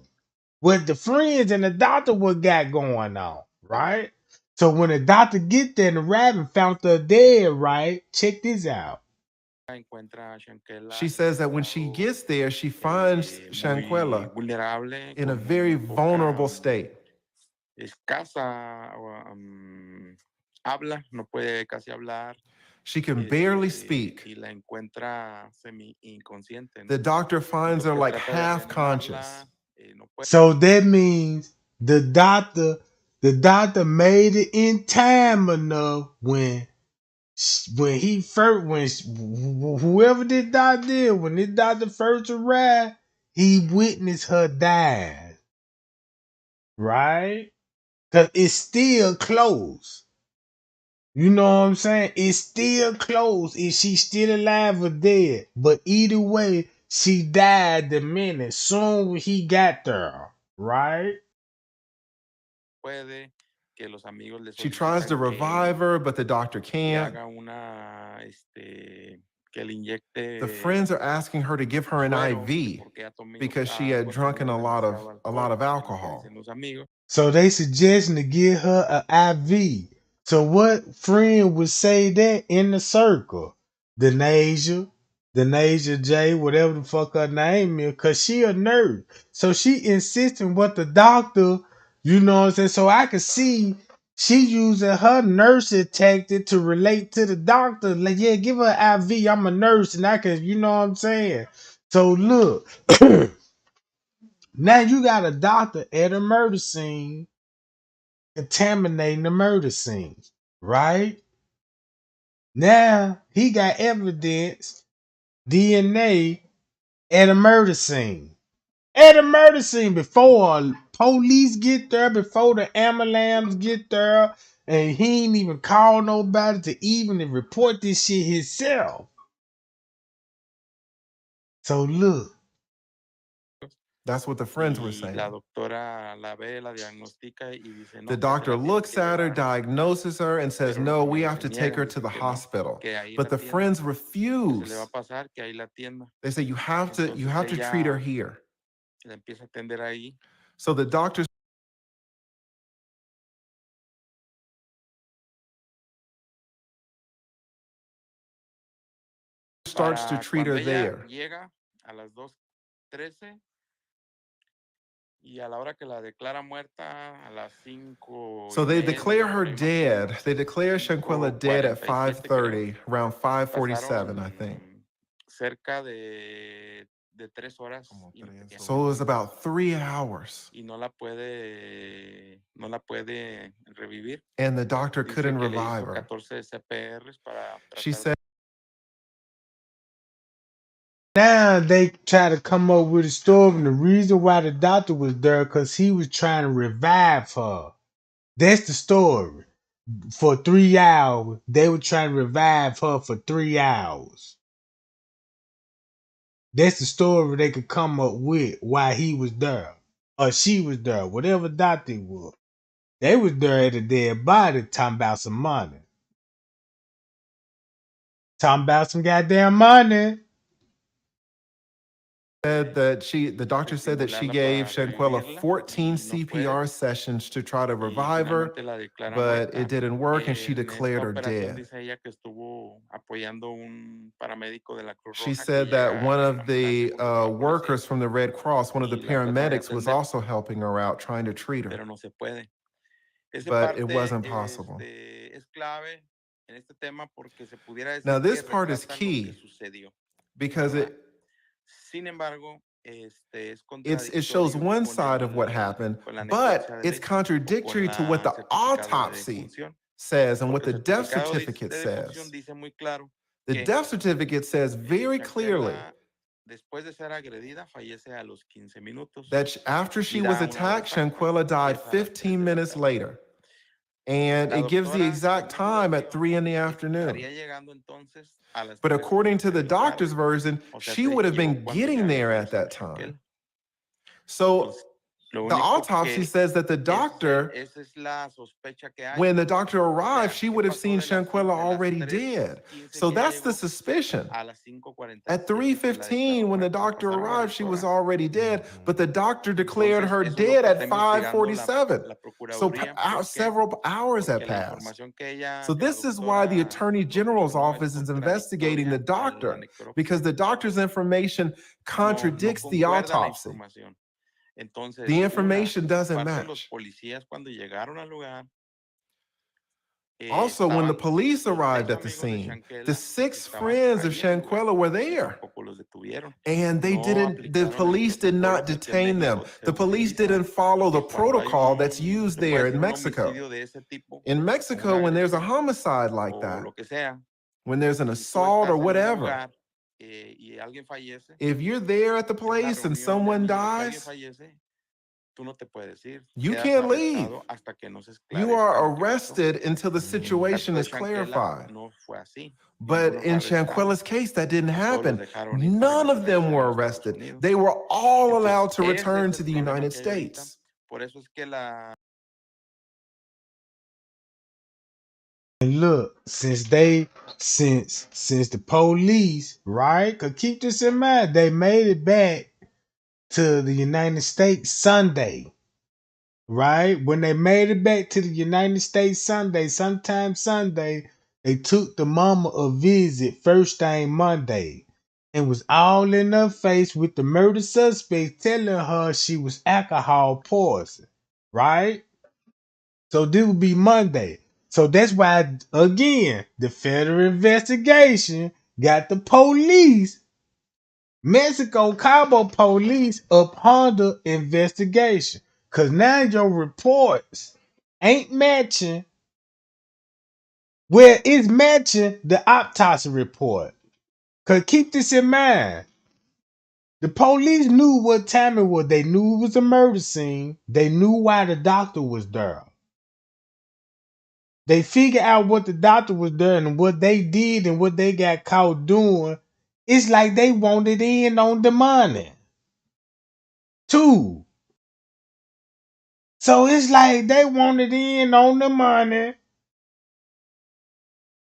What the friends and the doctor what got going on, right? So when the doctor get there and the rabbit found her dead, right? Check this out. She says that when she gets there, she finds Shanquella in a very vulnerable state. escasa, habla, no puede casi hablar. She can barely speak. Y la encuentra semi-inconsciente, The ¿no? doctor El finds her doctor like trata de half conscious. reanimarla, no puede. So that means the doctor made it in time enough when he first whoever this doctor did, when this doctor first arrived, he witnessed her die, right? Cause it's still closed. You know what I'm saying? It's still closed. Is she still alive or dead? But either way, she died the minute soon when he got there, right? Puede, que los amigos le She tries to solicitan revive her, but the doctor que can't. haga una, que le The inyecte friends are asking her to give her an suero, IV porque ella tomó because she had algo, drunken tomó a lot of demasiado a lot alcohol, of es lo que alcohol. dicen los amigos. So they suggesting to give her an IV. So what friend would say that in the circle? Denasia J, whatever the fuck her name is, cause she a nurse. So she insisting what the doctor, you know what I'm saying? So I could see she using her nursing tactic to relate to the doctor. Like, yeah, give her an IV. I'm a nurse and I can, you know what I'm saying? So look, now you got a doctor at a murder scene contaminating the murder scene, right? Now he got evidence, DNA at a murder scene. At a murder scene before police get there, before the ambulance get there, and he ain't even call nobody to even report this shit himself. So look, That's what the friends were Y saying. la doctora la ve, la diagnostica y dice, The no, pues se doctor la tienen looks que at her, llevar. diagnoses her, and says, Pero los no, we amigos have se to take her niegan, to dicen the que no, hospital. que ahí But la the atienda, friends que se le va refuse. a pasar, que ahí la atienda. They say, you have to Entonces treat her ella here. la empieza a atender ahí. So the doctor starts to Para treat her cuando ella there. llega a las 2:13 y a la hora que la declara muerta a las 5 So y they media, declare her por ahí más o dead. menos, They declare Shanquella dead at 5:47 creo. 5:30, around 5:47, I think. Pasaron cerca de 3 horas y media. So it was about 3 hours. Y no la puede revivir. And the doctor Dice couldn't que le revive hizo her. 14 CPRs para She tratar. said now they try to come up with a story, and the reason why the doctor was there because he was trying to revive her. That's the story. For 3 hours, they were trying to revive her for 3 hours. That's the story they could come up with while he was there. Or she was there, whatever doctor it was. They was there at a dead body talking about some money. Talking about some goddamn money. that the doctor said that she Estimularla gave para Shanquella revivirla 14 y no puede. CPR sessions to try to Y revive her, finalmente la declara but muerta. it didn't work and she En declared esta her operación dead. dice ella que estuvo apoyando un paramédico de la Cruz She Roja que said that llega one a la of ambulancia the junto con la workers policía from the Red Cross, one of the y la tratan de paramedics, was atender, also helping her out, trying to treat her, pero no se puede. Esa but it parte wasn't possible. es clave en este tema porque se pudiera Now, decir this que part is retrata lo que key sucedió, because ¿verdad? Sin embargo, es it shows contradictorio one con side of what happened, con la necropsia but de it's ley o con contradictory to what la the certificado de autopsy defunción. says and what Porque the el death certificado certificate de defunción says. dice muy claro The que death certificate says very clearly Shanquella, después de ser agredida, fallece a los 15 minutos that after she y was da una hora attacked, exacta, Shanquella y died es a las 3 15 de la minutes tarde. later. And La it gives the doctora, exact según su time at versión, 3 in the afternoon. estaría llegando entonces a las But 3 according to the de la doctor's tarde. version, O sea, she would have llegó been cuando getting ya había there at fallecido that time. Shanquella. So Entonces, lo the único autopsy que says that the doctor, esa es la sospecha que hay. when the doctor O arrived, sea, she ¿qué would have pasó seen de las Shanquella already 3:15 dead. que So ella that's the llegó suspicion. a las 5:47 At que la declaró 3:15, when the muerta? doctor Pasaron arrived, varias she was horas. already dead, but the doctor declared Entonces, her eso es lo dead que at está investigando 5:47. la So Procuraduría. ¿Por qué? several hours had Porque la passed. información que So la this is why the doctora Attorney General's proporcionó es office is investigating the contradictoria a la doctor, necropsia. because the doctor's information No contradicts the concuerda la autopsy. información. Entonces, The information doesn't parte de los match. policías cuando llegaron al lugar, Also, when the police los arrived 6 at the amigos de scene, the Shanquella 6 estaban friends of ahí en el lugar Shanquella were y there. tampoco los detuvieron. And they No didn't, the aplicaron el police did not protocolo que aquí en detain them. México se The police utiliza, didn't follow the que cuando hay protocol that's used se puede there decir in un Mexico. homicidio de ese tipo, In una Mexico, when there's a agresión homicide like o that, lo que sea, when there's an y tú assault estás or en un whatever, lugar y alguien fallece, if you're there at the en una place and reunión de someone amigos y alguien dies, fallece, tú no te puedes ir. you Quedas can't leave. arrestado hasta que no se You esclarezca are lo que pasó. arrested until the En el situation caso de is Shanquella clarified. no fue así. But Ninguno fue in arrestado. Shanquella's case, that didn't A todos los happen. dejaron ir para None que of them regresaran were a Estados arrested. Unidos. They were all allowed Entonces, to ese return es to el the problema United que hay ahorita. States. Por eso es que la And look, since the police, right? Cause keep this in mind, they made it back to the United States Sunday, right? When they made it back to the United States sometime Sunday, they took the mama a visit first thing Monday and was all in her face with the murder suspect telling her she was alcohol poison, right? So this would be Monday. So that's why, again, the federal investigation got the police, Mexico Cabo police, up under investigation. Because now your reports ain't matching. Well, it's matching the autopsy report. Because keep this in mind. The police knew what time it was. They knew it was a murder scene. They knew why the doctor was there. They figured out what the doctor was doing and what they did and what they got caught doing. It's like they wanted in on the money, too. So it's like they wanted in on the money.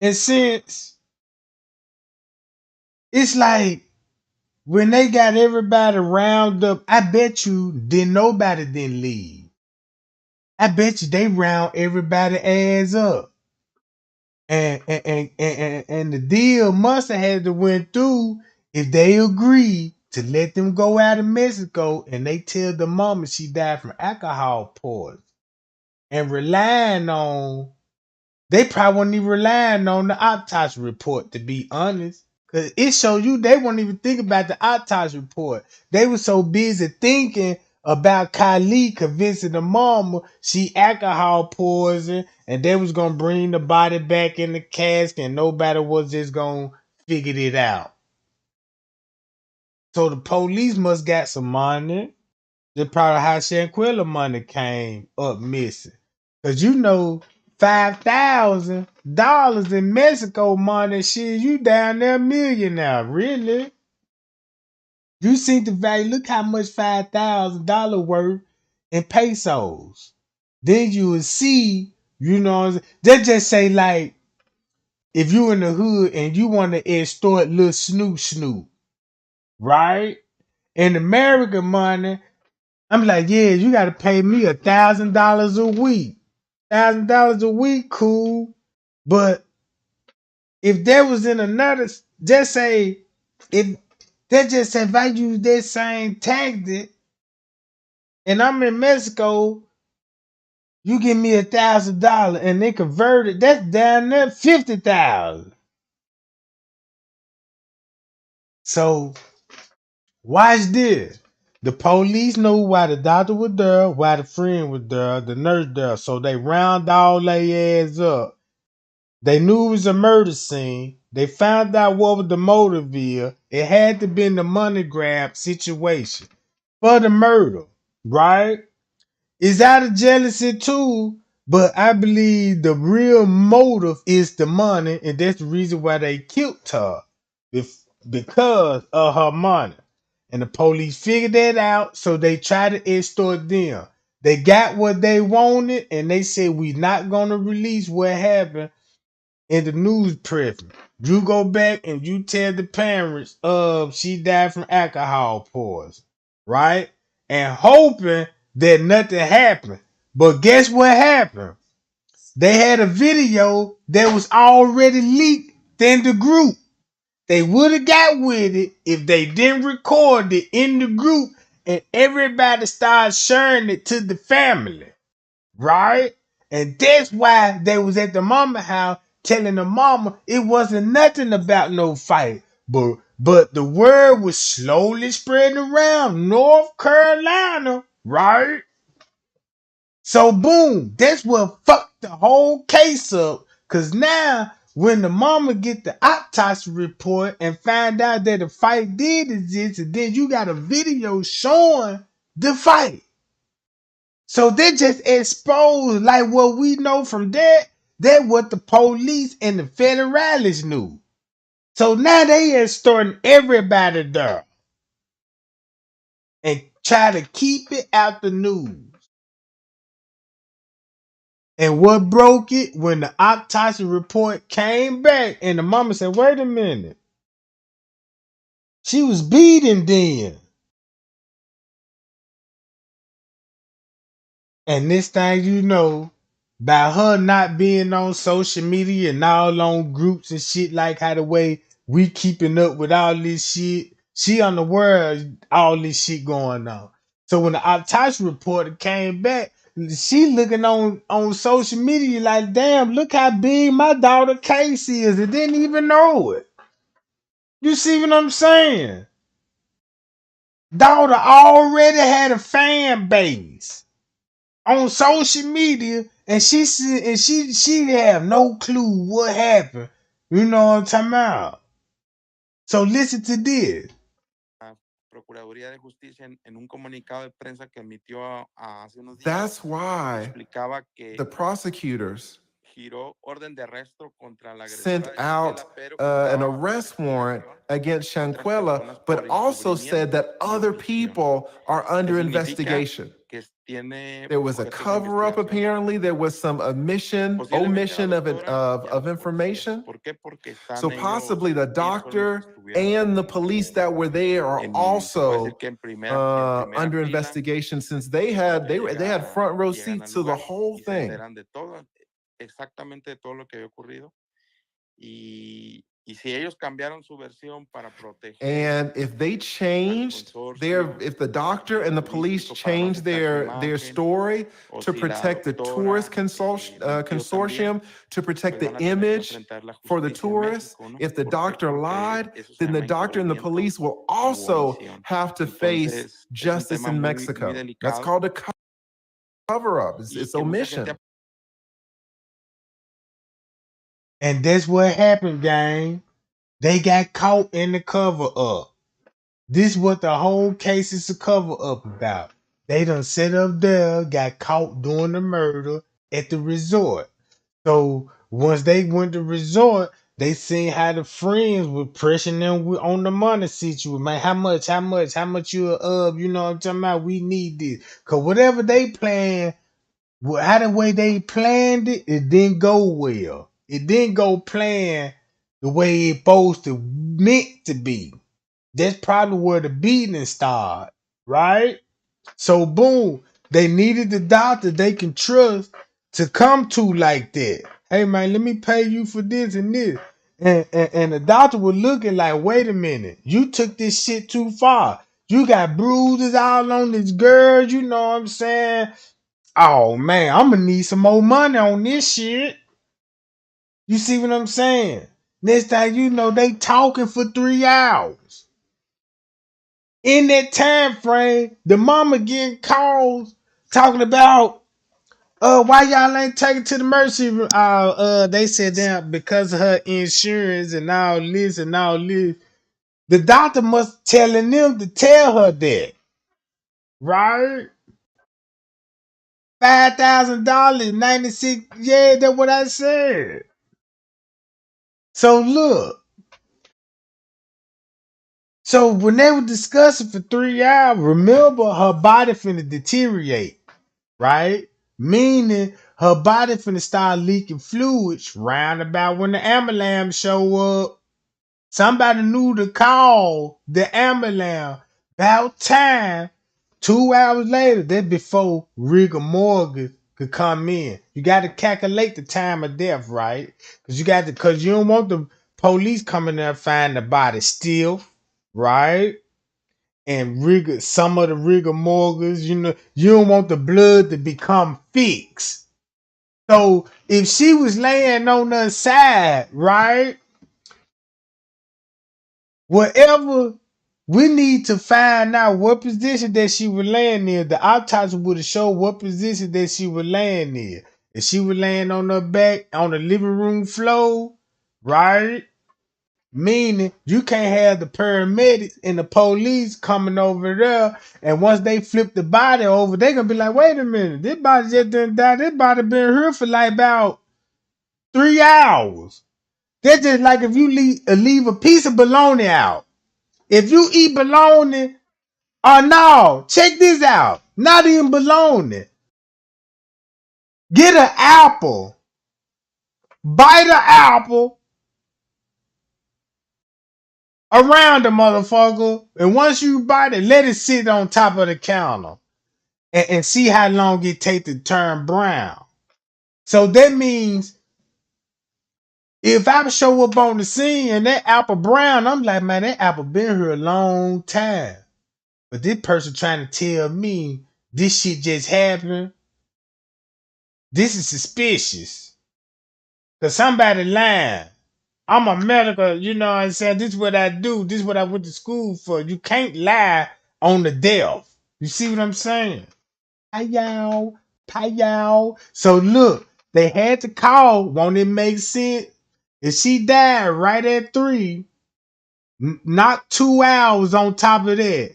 And since it's like when they got everybody round up, I bet you nobody didn't leave. I bet you they round everybody ass up. And the deal must have had to went through if they agreed to let them go out of Mexico and they tell the mama she died from alcohol poisoning and relying on they probably wasn't even relying on the autopsy report, to be honest. Cause it showed you they wouldn't even think about the autopsy report. They were so busy thinking about Kylie convincing the mama she alcohol poisoned and they was gonna bring the body back in the casket and nobody was just gonna figure it out. So the police must got some money. That's probably how Shanquella money came up missing. Cause you know $5,000 in Mexico money, shit, you down there a millionaire, really? You see the value. Look how much $5,000 worth in pesos. Then you will see, you know, they just say like if you in the hood and you want to extort little Snoop, right? In American money, I'm like, yeah, you got to pay me $1,000 a week. $1,000 a week, cool. But if there was in another, just say, if if I use that same tactic and I'm in Mexico, you give me $1,000 and they convert it, that's down there 50,000. So watch this. The police know why the doctor was there, why the friend was there, the nurse there. So they round all their ass up. They knew it was a murder scene. They found out what was the motive is. It had to be the money grab situation for the murder, right? It's out of jealousy too, but I believe the real motive is the money, and that's the reason why they killed her, because of her money. And the police figured that out, so they tried to extort them. They got what they wanted, and they said we not gonna release what happened in the news press. You go back and you tell the parents of she died from alcohol poisoning, right? And hoping that nothing happened. But guess what happened? They had a video that was already leaked in the group. They would have got with it if they didn't record it in the group and everybody started sharing it to the family, right? And that's why they was at the mama house telling the mama it wasn't nothing about no fight. But the word was slowly spreading around North Carolina, right? So boom, that's what fucked the whole case up. Cause now when the mama get the autopsy report and find out that the fight did exist, and then you got a video showing the fight. So they just exposed like what we know from that what the police and the federalists knew. So now they are starting everybody there and try to keep it out the news. And what broke it when the autopsy report came back and the mama said, wait a minute. She was beaten then. And this thing you know, by her not being on social media and all on groups and shit like how the way we keeping up with all this shit, she unaware of all this shit going on. So when the autopsy report came back, she looking on social media like, damn, look how big my daughter case is. And didn't even know it. You see what I'm saying? Daughter already had a fan base on social media, and she have no clue what happened. You know what I'm talking about? So listen to this. Procuraduría de Justicia en un comunicado de prensa que emitió hace unos días. That's why Explicaba que the prosecutors giró orden de arresto contra la sent agresora de out Shanquella, pero an arrest warrant against Shanquella, but also said that other people are under investigation. que tiene There was a cover-up, apparently. There was some omission of information. ¿Por qué? Porque están So possibly the ellos doctor estuvieron and the police that were there are en, also que en primera under fila, investigation, since they had front row seats to the whole thing. De todo, exactamente de todo lo que había ocurrido. Y si ellos cambiaron su versión para proteger, and if they changed if the doctor and the police changed their story to protect the tourist consortium, to protect the image for the tourists, if the doctor lied, then the doctor and the police will also have to face justice in Mexico. That's called a cover-up. It's omission. And that's what happened, gang. They got caught in the cover up. This is what the whole case is a cover up about. They done set up there, got caught doing the murder at the resort. So once they went to resort, they seen how the friends were pressuring them on the money situation. Man, how much you you know what I'm talking about? We need this. Cause whatever they plan, how the way they planned it, it didn't go well. It didn't go plan the way it supposed to meant to be. That's probably where the beating started, right? So boom, they needed the doctor they can trust to come to like that. Hey man, let me pay you for this and this. And the doctor was looking like, wait a minute, you took this shit too far. You got bruises all on this girl, you know what I'm saying? Oh man, I'm gonna need some more money on this shit. You see what I'm saying? Next thing you know, they talking for 3 hours. In that time frame, the mama getting calls talking about why y'all ain't taking to the mercy room. They said that because of her insurance and all this and all this. The doctor must telling them to tell her that. Right? $5,000, 96. Yeah, that's what I said. So look. So when they were discussing for 3 hours, remember her body finna deteriorate, right? Meaning her body finna start leaking fluids round about when the ambulance show up. Somebody knew to call the ambulance about time. 2 hours later, that's before rigor mortis could come in. You got to calculate the time of death, right? Because you don't want the police coming there and find the body still, right? and some of the rigor mortars, you don't want the blood to become fixed. So if she was laying on her side, right? Whatever, we need to find out what position that she was laying in. The autopsy would have showed what position that she was laying in. If she was laying on her back on the living room floor, right? Meaning you can't have the paramedics and the police coming over there, and once they flip the body over, they're gonna be like, wait a minute, this body just didn't die. This body been here for like about 3 hours. That's just like if you leave a piece of bologna out. If you eat bologna, or no, check this out. Not even bologna. Get an apple. Bite an apple around the motherfucker. And once you bite it, let it sit on top of the counter. And see how long it takes to turn brown. So that means if I show up on the scene and that apple brown, I'm like, man, that apple been here a long time. But this person trying to tell me this shit just happened. This is suspicious. Cause somebody lying. I'm a medical, you know what I'm saying? This is what I do. This is what I went to school for. You can't lie on the death. You see what I'm saying? Pow. So look, they had to call. Won't it make sense? If she died right at 3, not 2 hours on top of that,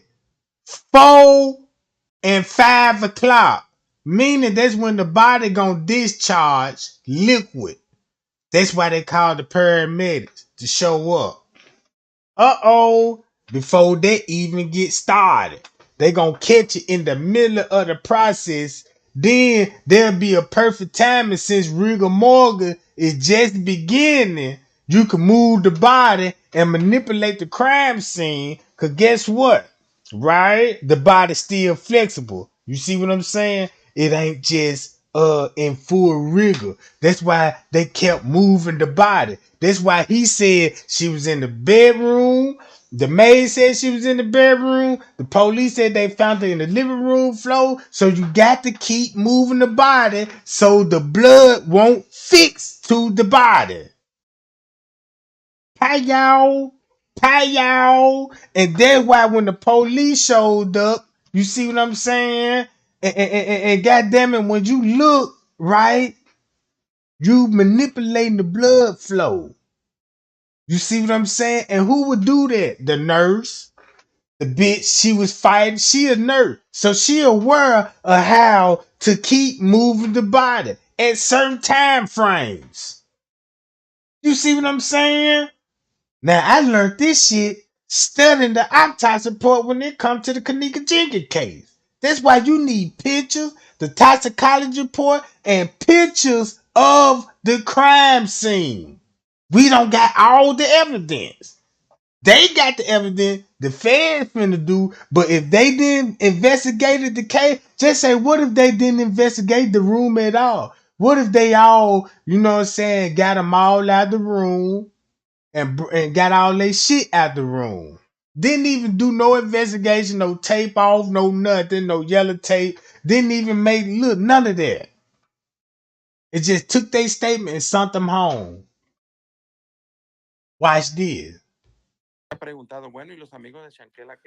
4 and 5 o'clock, meaning that's when the body gonna discharge liquid. That's why they call the paramedics to show up. Before they even get started, they gonna catch it in the middle of the process. Then there'll be a perfect timing since rigor mortis is just beginning. You can move the body and manipulate the crime scene. Cause guess what? Right? The body's still flexible. You see what I'm saying? It ain't just in full rigor. That's why they kept moving the body. That's why he said she was in the bedroom. The maid said she was in the bedroom. The police said they found her in the living room floor. So you got to keep moving the body so the blood won't fix to the body. Pow. And that's why when the police showed up, you see what I'm saying? And goddamn it, when you look, right, you manipulating the blood flow. You see what I'm saying? And who would do that? The nurse. The bitch she was fighting. She a nurse. So she aware of how to keep moving the body at certain time frames. You see what I'm saying? Now I learned this shit studying the autopsy report when it comes to the Kanika Jenkins case. That's why you need pictures, the toxicology report, and pictures of the crime scene. We don't got all the evidence. They got the evidence the feds finna do, but if they didn't investigate the case, just say, what if they didn't investigate the room at all? What if they all, you know what I'm saying, got them all out the room and got all their shit out the room? Didn't even do no investigation, no tape off, no nothing, no yellow tape. Didn't even make, look, none of that. It just took their statement and sent them home. Watch this.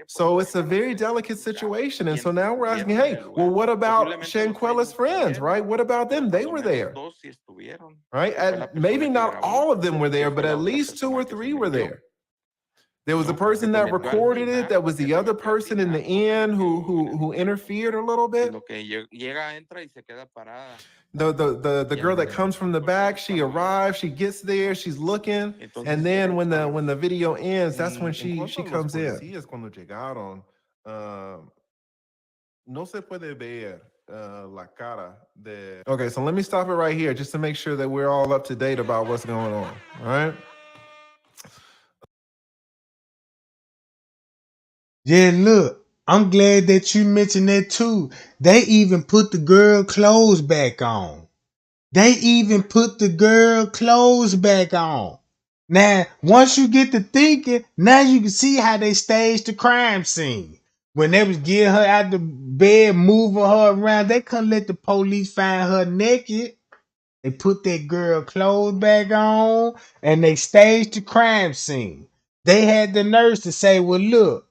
So it's a very delicate situation. And so now we're asking, hey, well, what about Shanquella's friends, right? What about them? They were there, right? And maybe not all of them were there, but at least 2 or 3 were there. There was a person that recorded it. That was the other person in the end who interfered a little bit. The girl that comes from the back, she arrives, she gets there, she's looking, and then when the video ends, that's when she comes in. No se puede ver la cara de. Okay, so let me stop it right here just to make sure that we're all up to date about what's going on, all right? Yeah, look, I'm glad that you mentioned that too. They even put the girl clothes back on. Now, once you get to thinking, now you can see how they staged the crime scene. When they was getting her out the bed, moving her around, they couldn't let the police find her naked. They put that girl clothes back on and they staged the crime scene. They had the nurse to say, well, look,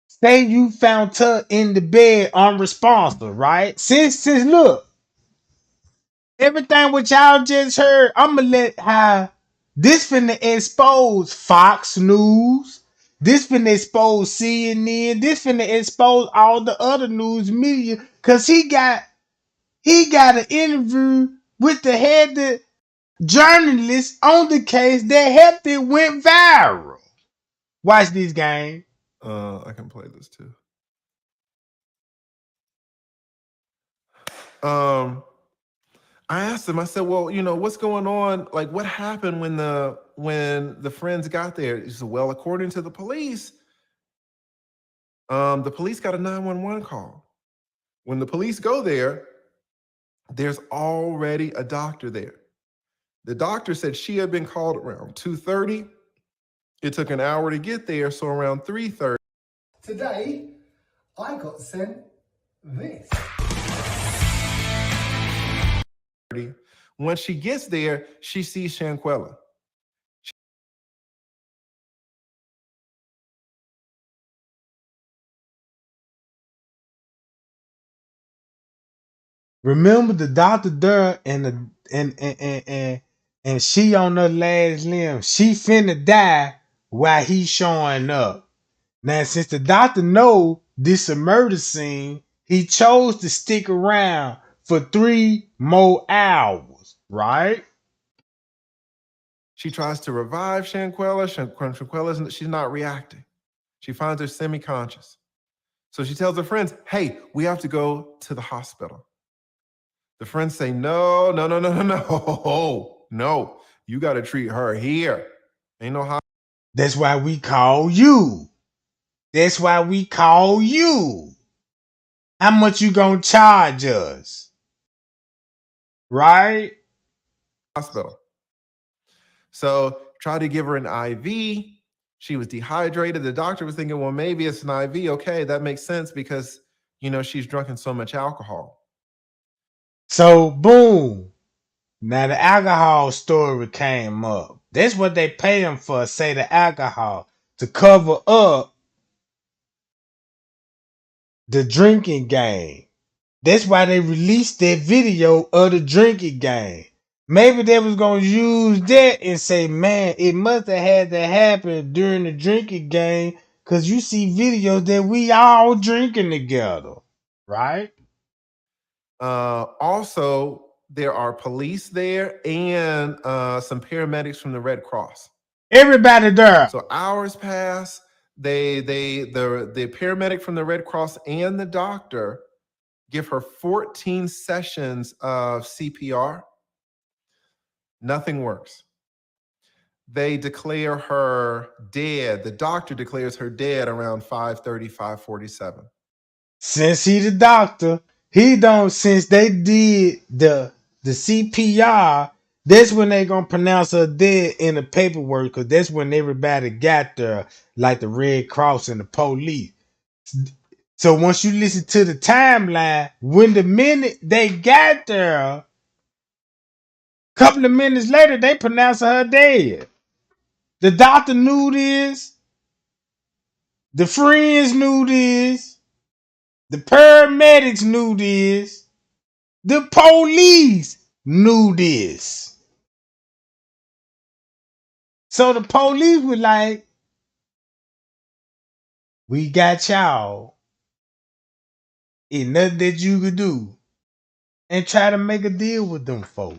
say you found her in the bed unresponsive, right? Since look, everything what y'all just heard, I'ma let how this finna expose Fox News. This finna expose CNN. This finna expose all the other news media. Cause he got an interview with the head journalist on the case that helped it went viral. Watch this game. I can play this too. I asked him, I said, well, what's going on? Like, what happened when the friends got there? He said, well, according to the police got a 911 call. When the police go there, there's already a doctor there. The doctor said she had been called around 2:30. It took an hour to get there, so around 3:30. Today, I got sent this. When she gets there, she sees Shanquella. Remember the doctor there and she on her last limb. She finna die while he's showing up. Now, since the doctor know this a murder scene, he chose to stick around for 3 more hours, right? She tries to revive Shanquella. She's not reacting. She finds her semi-conscious. So she tells her friends, hey, we have to go to the hospital. The friends say, no. No, you got to treat her here. Ain't no hospital. That's why we call you. That's why we call you. How much you gonna charge us? Right? Hospital. So try to give her an IV. She was dehydrated. The doctor was thinking, well, maybe it's an IV. Okay, that makes sense because, she's drunken so much alcohol. So, boom. Now the alcohol story came up. That's what they pay him for, say the alcohol, to cover up the drinking game. That's why they released that video of the drinking game. Maybe they was going to use that and say, man, it must have had to happen during the drinking game because you see videos that we all drinking together, right? Also, there are police there and some paramedics from the Red Cross. Everybody there. So hours pass. The paramedic from the Red Cross and the doctor give her 14 sessions of CPR. Nothing works. They declare her dead. The doctor declares her dead around 5:30, 5:47. Since he the doctor, he don't, since they did the CPR, that's when they gonna pronounce her dead in the paperwork, because that's when everybody got there, like the Red Cross and the police. So once you listen to the timeline, when the minute they got there, couple of minutes later, they pronounce her dead. The doctor knew this. The friends knew this. The paramedics knew this. The police knew this. So the police were like, we got y'all. Ain't nothing that you could do. And try to make a deal with them folks.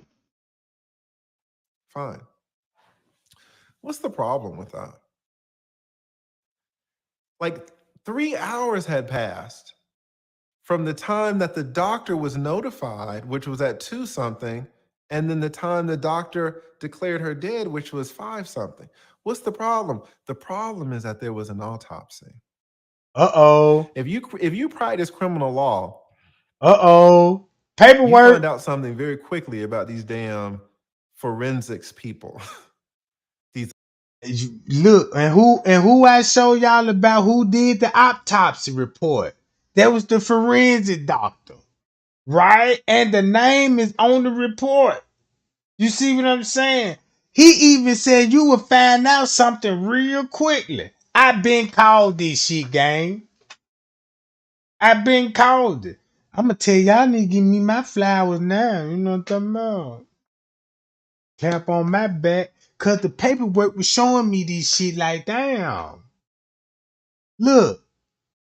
Fine. What's the problem with that? Like 3 hours had passed from the time that the doctor was notified, which was at 2 something, and then the time the doctor declared her dead, which was 5 something. What's the problem? The problem is that there was an autopsy. Uh-oh. If you practice criminal law, paperwork, you find out something very quickly about these damn forensics people. Look, and who I show y'all about who did the autopsy report. That was the forensic doctor, right? And the name is on the report. You see what I'm saying? He even said you will find out something real quickly. I've been called this shit, gang. I've been called it. I'm gonna tell y'all need to give me my flowers now. You know what I'm talking about? Clap on my back. Cause the paperwork was showing me this shit like damn. Look,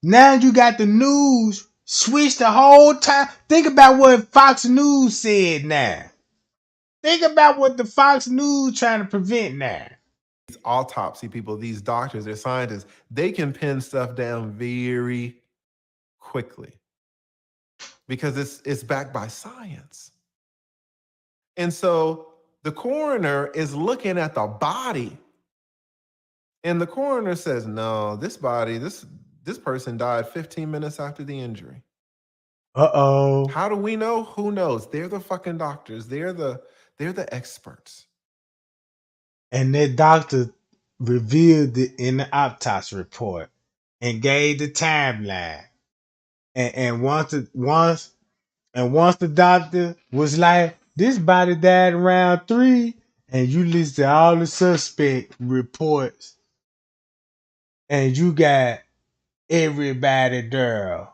now you got the news switch the whole time. Think about what Fox News said now. Think about what the Fox News trying to prevent now. These autopsy people, these doctors, they're scientists, they can pin stuff down very quickly because it's backed by science. And so the coroner is looking at the body, and the coroner says, no, this body, this person died 15 minutes after the injury. Uh-oh. How do we know? Who knows? They're the fucking doctors. They're the experts. And that doctor revealed it in the autopsy report and gave the timeline. And once the doctor was like, this body died around 3, and you listed all the suspect reports, and you got everybody there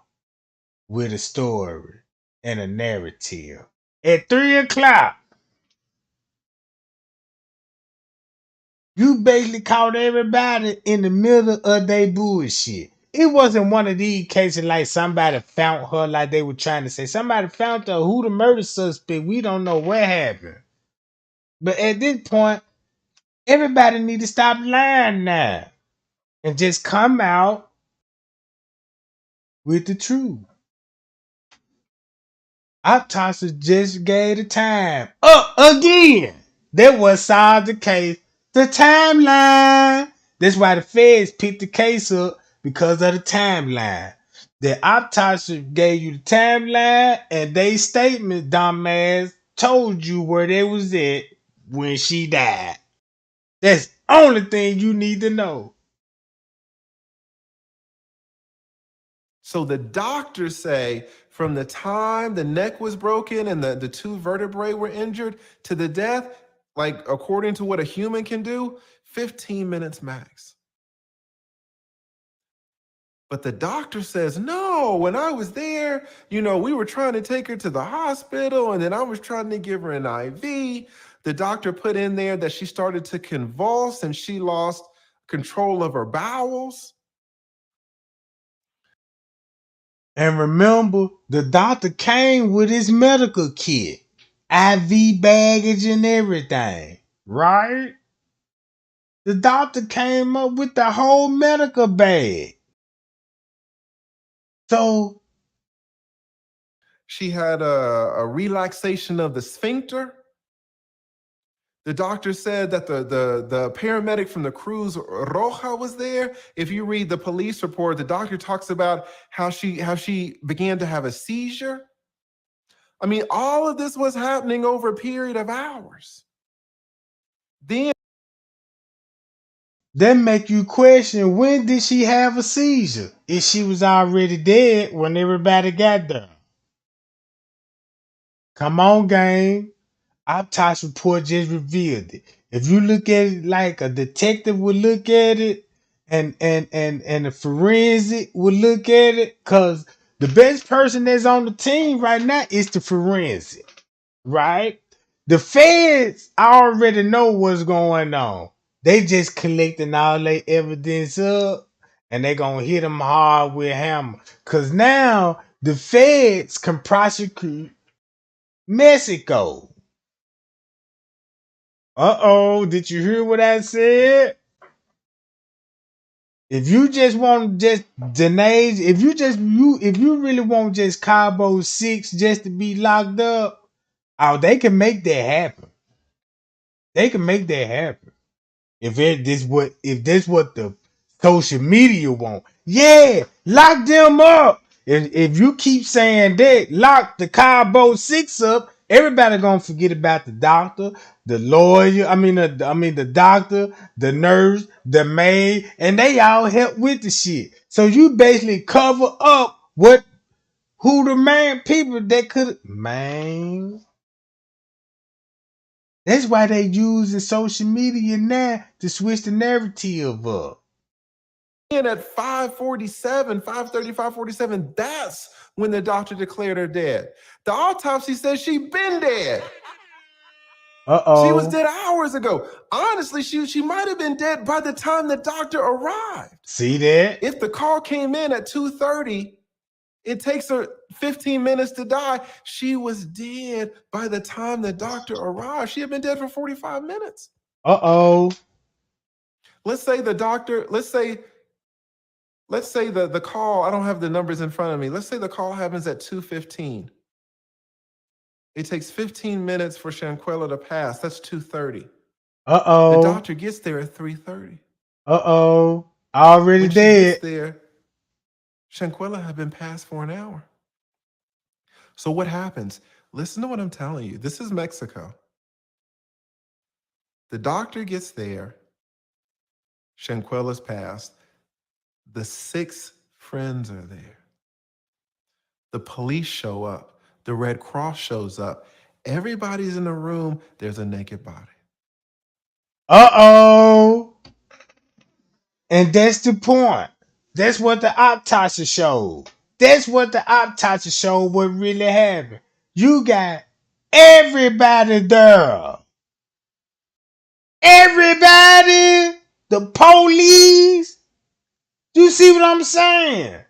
with a story and a narrative. At 3 o'clock, you basically caught everybody in the middle of their bullshit. It wasn't one of these cases like somebody found her, like they were trying to say. Somebody found her, who the murder suspect. We don't know what happened. But at this point, everybody need to stop lying now and just come out with the truth. Autopsy just gave the time up again. That was solved the case. The timeline. That's why the feds picked the case up, because of the timeline. The autopsy gave you the timeline, and they statement, dumbass, told you where they was at when she died. That's the only thing you need to know. So the doctors say from the time the neck was broken and the 2 vertebrae were injured to the death, like according to what a human can do, 15 minutes max. But the doctor says, no, when I was there, we were trying to take her to the hospital, and then I was trying to give her an IV. The doctor put in there that she started to convulse and she lost control of her bowels. And remember, the doctor came with his medical kit, IV baggage and everything, right? The doctor came up with the whole medical bag. So she had a relaxation of the sphincter. The doctor said that the paramedic from the Cruz Roja was there. If you read the police report, the doctor talks about how she began to have a seizure. I mean, all of this was happening over a period of hours. Then that make you question, when did she have a seizure? If she was already dead when everybody got there. Come on, gang. Autopsy report just revealed it. If you look at it like a detective would look at it, and the forensic would look at it, because the best person that's on the team right now is the forensic, right? The feds already know what's going on. They just collecting all their evidence up, and they gonna hit them hard with a hammer. Cause now the feds can prosecute Mexico. Uh-oh, did you hear what I said? If you just want just Janae, if you really want just Cabo 6 just to be locked up, oh, they can make that happen. They can make that happen. If this what the social media want. Yeah, lock them up. If you keep saying that, lock the Cabo 6 up, Everybody gonna forget about the doctor, the lawyer. The doctor, the nurse, the maid, and they all help with the shit. So you basically cover up who the main people that could man. That's why they use the social media now to switch the narrative up. And at 5:47, 5:30, 5:47, that's when the doctor declared her dead. The autopsy says she'd been dead. She was dead hours ago. Honestly, she might have been dead by the time the doctor arrived. See that? If the call came in at 2:30, it takes her 15 minutes to die. She was dead by the time the doctor arrived. She had been dead for 45 minutes. Let's say the doctor, let's say the call, I don't have the numbers in front of me. Let's say the call happens at 2:15. It takes 15 minutes for Shanquella to pass. That's 2:30. The doctor gets there at 3:30. Already when dead. She gets there, Shanquella had been passed for an hour. So what happens? Listen to what I'm telling you. This is Mexico. The doctor gets there. Shanquella's passed. The 6 friends are there. The police show up. The Red Cross shows up. Everybody's in the room. There's a naked body. And that's the point. That's what the autopsy showed. That's what the autopsy showed what really happened. You got everybody there. Everybody. The police. You see what I'm saying?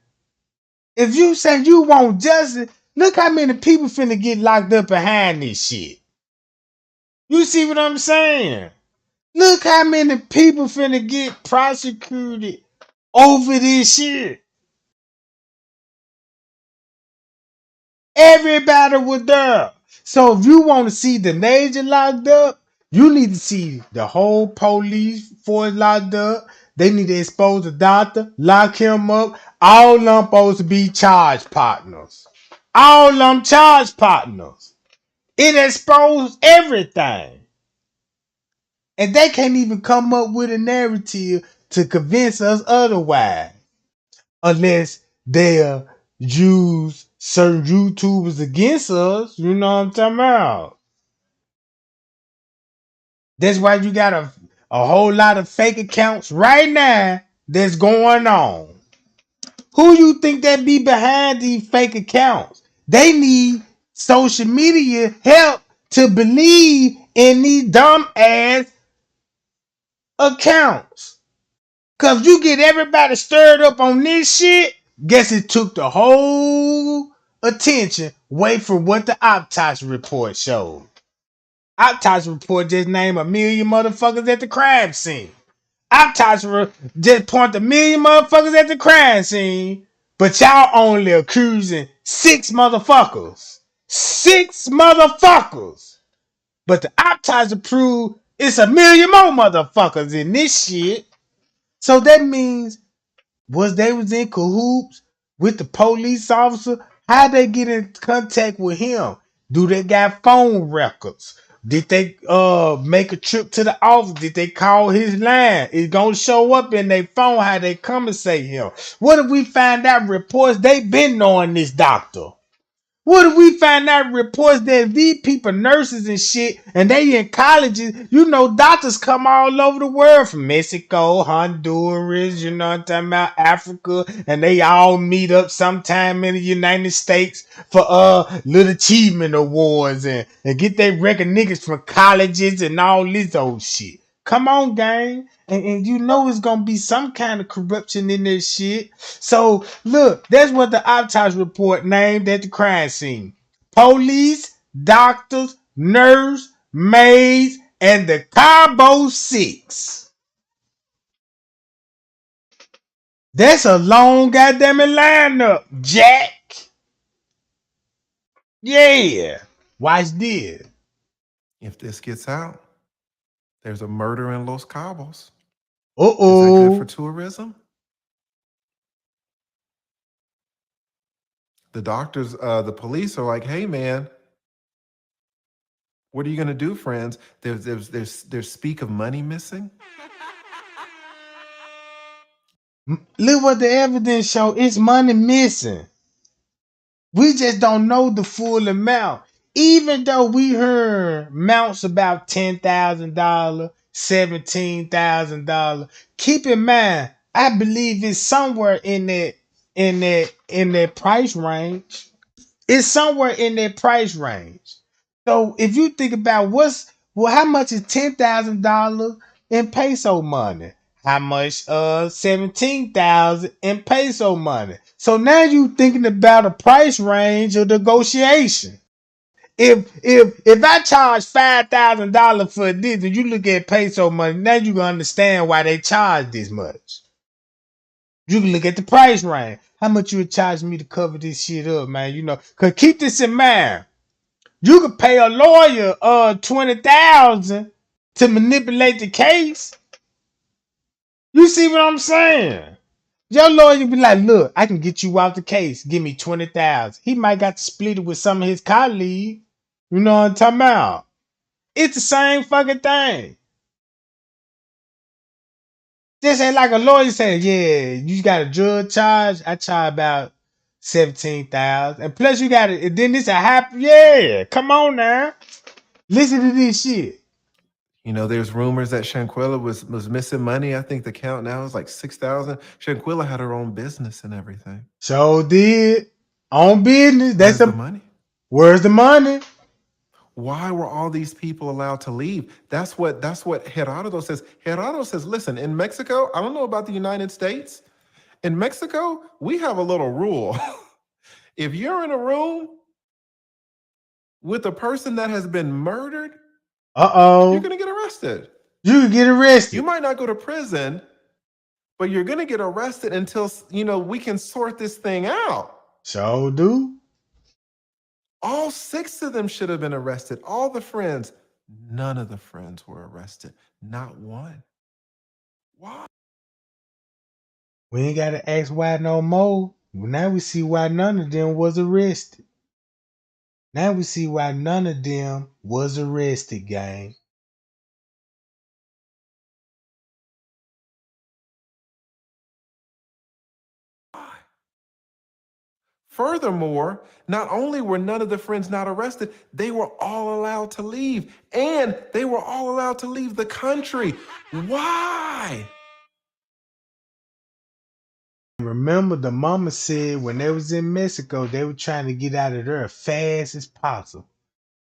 If you say you want justice, look how many people finna get locked up behind this shit. You see what I'm saying? Look how many people finna get prosecuted over this shit. Everybody was there. So if you want to see the Naja locked up, you need to see the whole police force locked up. They need to expose the doctor, lock him up. All of them supposed to be charge partners. All of them charge partners. It exposed everything. And they can't even come up with a narrative to convince us otherwise. Unless they'll use certain YouTubers against us. You know what I'm talking about? That's why you got a whole lot of fake accounts right now that's going on. Who you think that be behind these fake accounts? They need social media help to believe in these dumb ass accounts. Cause you get everybody stirred up on this shit, guess it took the whole attention away from what the autopsy report showed. Autopsy report just named 1 million motherfuckers at the crime scene. Autopsy just point 1 million motherfuckers at the crime scene, but y'all only accusing 6 motherfuckers. 6 motherfuckers. But the autopsy proved it's 1 million more motherfuckers in this shit. So that means they was in cahoots with the police officer? How they get in contact with him? Do they got phone records? Did they make a trip to the office? Did they call his line? It's gonna show up in their phone how they compensate him. What if we find out reports they been knowing this doctor? What if we find out reports that these people, nurses and shit, and they in colleges, you know, doctors come all over the world from Mexico, Honduras, you know what I'm talking about, Africa, and they all meet up sometime in the United States for little achievement awards and get their recognition from colleges and all this old shit. Come on, gang. And you know it's gonna be some kind of corruption in this shit. So look, that's what the autopsy report named at the crime scene. Police, doctors, nurse, maids, and the Cabo 6. That's a long goddamn lineup, Jack. Yeah. Watch this. If this gets out, there's a murder in Los Cabos. Uh-oh. Is that good for tourism? The doctors, the police are like, hey, man, What are you going to do, friends? There's speak of money missing. Look what the evidence show. It's money missing. We just don't know the full amount. Even though we heard amounts about $10,000, $17,000. Keep in mind, I believe it's somewhere in that price range. It's somewhere in that price range. So if you think about how much is $10,000 in peso money? How much 17,000 in peso money? So now you thinking about a price range of negotiation. If I charge $5,000 for this, and you look at peso money, now you can understand why they charge this much. You can look at the price range. How much you would charge me to cover this shit up, man? Cause keep this in mind. You could pay a lawyer $20,000 to manipulate the case. You see what I'm saying? Your lawyer be like, look, I can get you out the case. Give me $20,000. He might got to split it with some of his colleagues. You know what I'm talking about? It's the same fucking thing. This ain't like a lawyer saying, yeah, you got a drug charge. I charge about 17,000. And plus you got it. Then this a happy. Yeah, come on now. Listen to this shit. There's rumors that Shanquella was missing money. I think the count now is like 6,000. Shanquella had her own business and everything. So did. On business. Where's the money? Where's the money? Why were all these people allowed to leave? That's what Gerardo says. Gerardo says, listen, in Mexico, I don't know about the United States. In Mexico, we have a little rule. If you're in a room with a person that has been murdered, you're going to get arrested. You can get arrested. You might not go to prison, but you're going to get arrested until, we can sort this thing out. So do. All 6 of them should have been arrested. All the friends. None of the friends were arrested. Not one. Why? We ain't got to ask why no more. Now we see why none of them was arrested. Now we see why none of them was arrested, gang. Furthermore, not only were none of the friends not arrested, they were all allowed to leave. And they were all allowed to leave the country. Why? Remember, the mama said when they was in Mexico, they were trying to get out of there as fast as possible.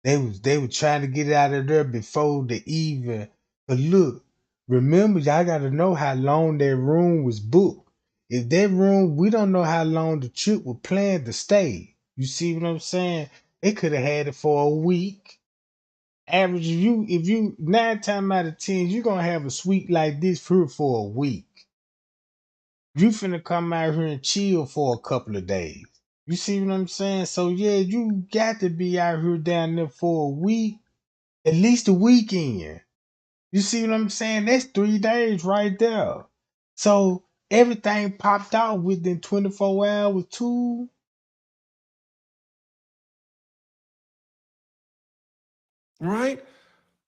They were trying to get out of there before the even. But look, remember, y'all got to know how long that room was booked. If that room, we don't know how long the trip was planned to stay. You see what I'm saying? They could have had it for a week. Average, if you 9 times out of 10, you're gonna have a suite like this for a week. You finna come out here and chill for a couple of days. You see what I'm saying? So yeah, you got to be out here down there for a week, at least a weekend. You see what I'm saying? That's 3 days right there. So everything popped out within 24 hours too. Right?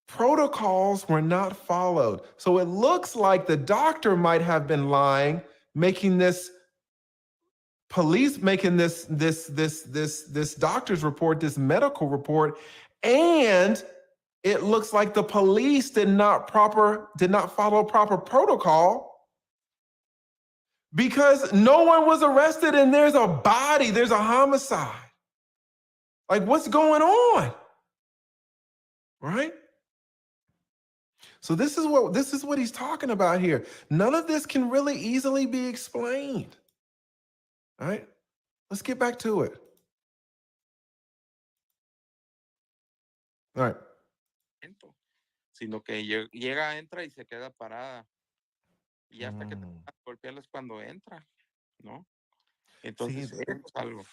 Protocols were not followed. So it looks like the doctor might have been lying, making this doctor's report, this medical report, and it looks like the police did not follow proper protocol, because no one was arrested and there's a body, there's a homicide. Like, what's going on? Right? So this is what he's talking about here. None of this can really easily be explained. All right? Let's get back to it. All right. Sino que llega, entra y se queda parada. Y hasta que te golpearla es cuando entra, ¿no? Entonces, Sí, es algo.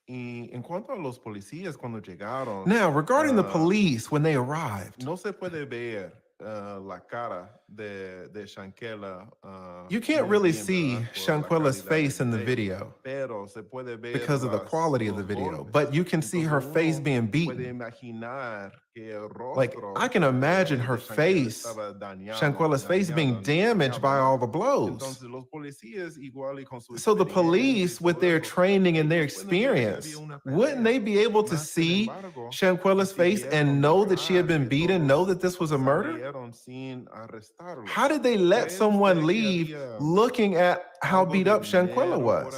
Y en cuanto a los policías cuando llegaron. Now, regarding the police when they arrived. No se puede ver la cara de Shanquella. You can't really see Shanquella's face in the video because of the quality of the video, but you can see her face being beaten. Like, I can imagine her face, Shanquella's face being damaged by all the blows. So the police, with their training and their experience, wouldn't they be able to see Shanquella's face and know that she had been beaten, know that this was a murder? How did they let someone leave looking at how beat up Shanquella was?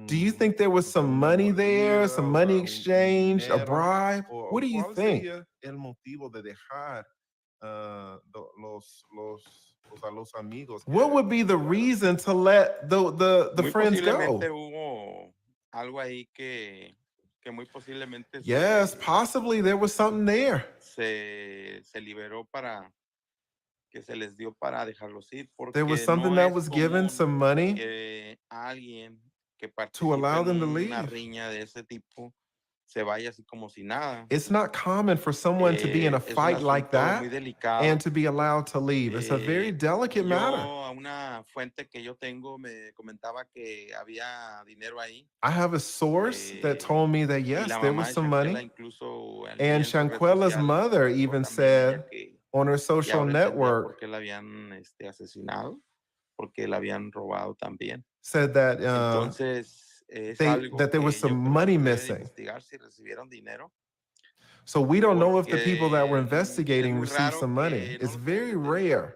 Do you think there was some money there, some money exchanged, a bribe? What do you think? What would be the reason to let the Muy friends posiblemente go? hubo algo ahí que muy posiblemente Yes, possibly there was something there. se liberó para que se les dio para dejarlos ir, There was porque something no that es was given, común some money, que alguien que to participe allow en them to una leave. riña de ese tipo se vaya así como si nada. It's not common for someone to be in a Es un fight like asunto muy that delicado. and to be allowed to leave. It's a very delicate matter. Yo a una fuente que yo tengo me comentaba que había dinero ahí. I have a source that told me that Y yes, la there mamá was de some Shanquella money. incluso al día And en su red Shanquella's social mother dijo even también ella said que on her ya social ahora entendía por network, qué la habían asesinado, porque la habían robado también. said that Entonces es algo that there was que some yo creo money que se debe de missing. investigar si recibieron dinero, So we don't know if the people that were porque es investigating muy received raro some money. que It's no los hayan very detenido. rare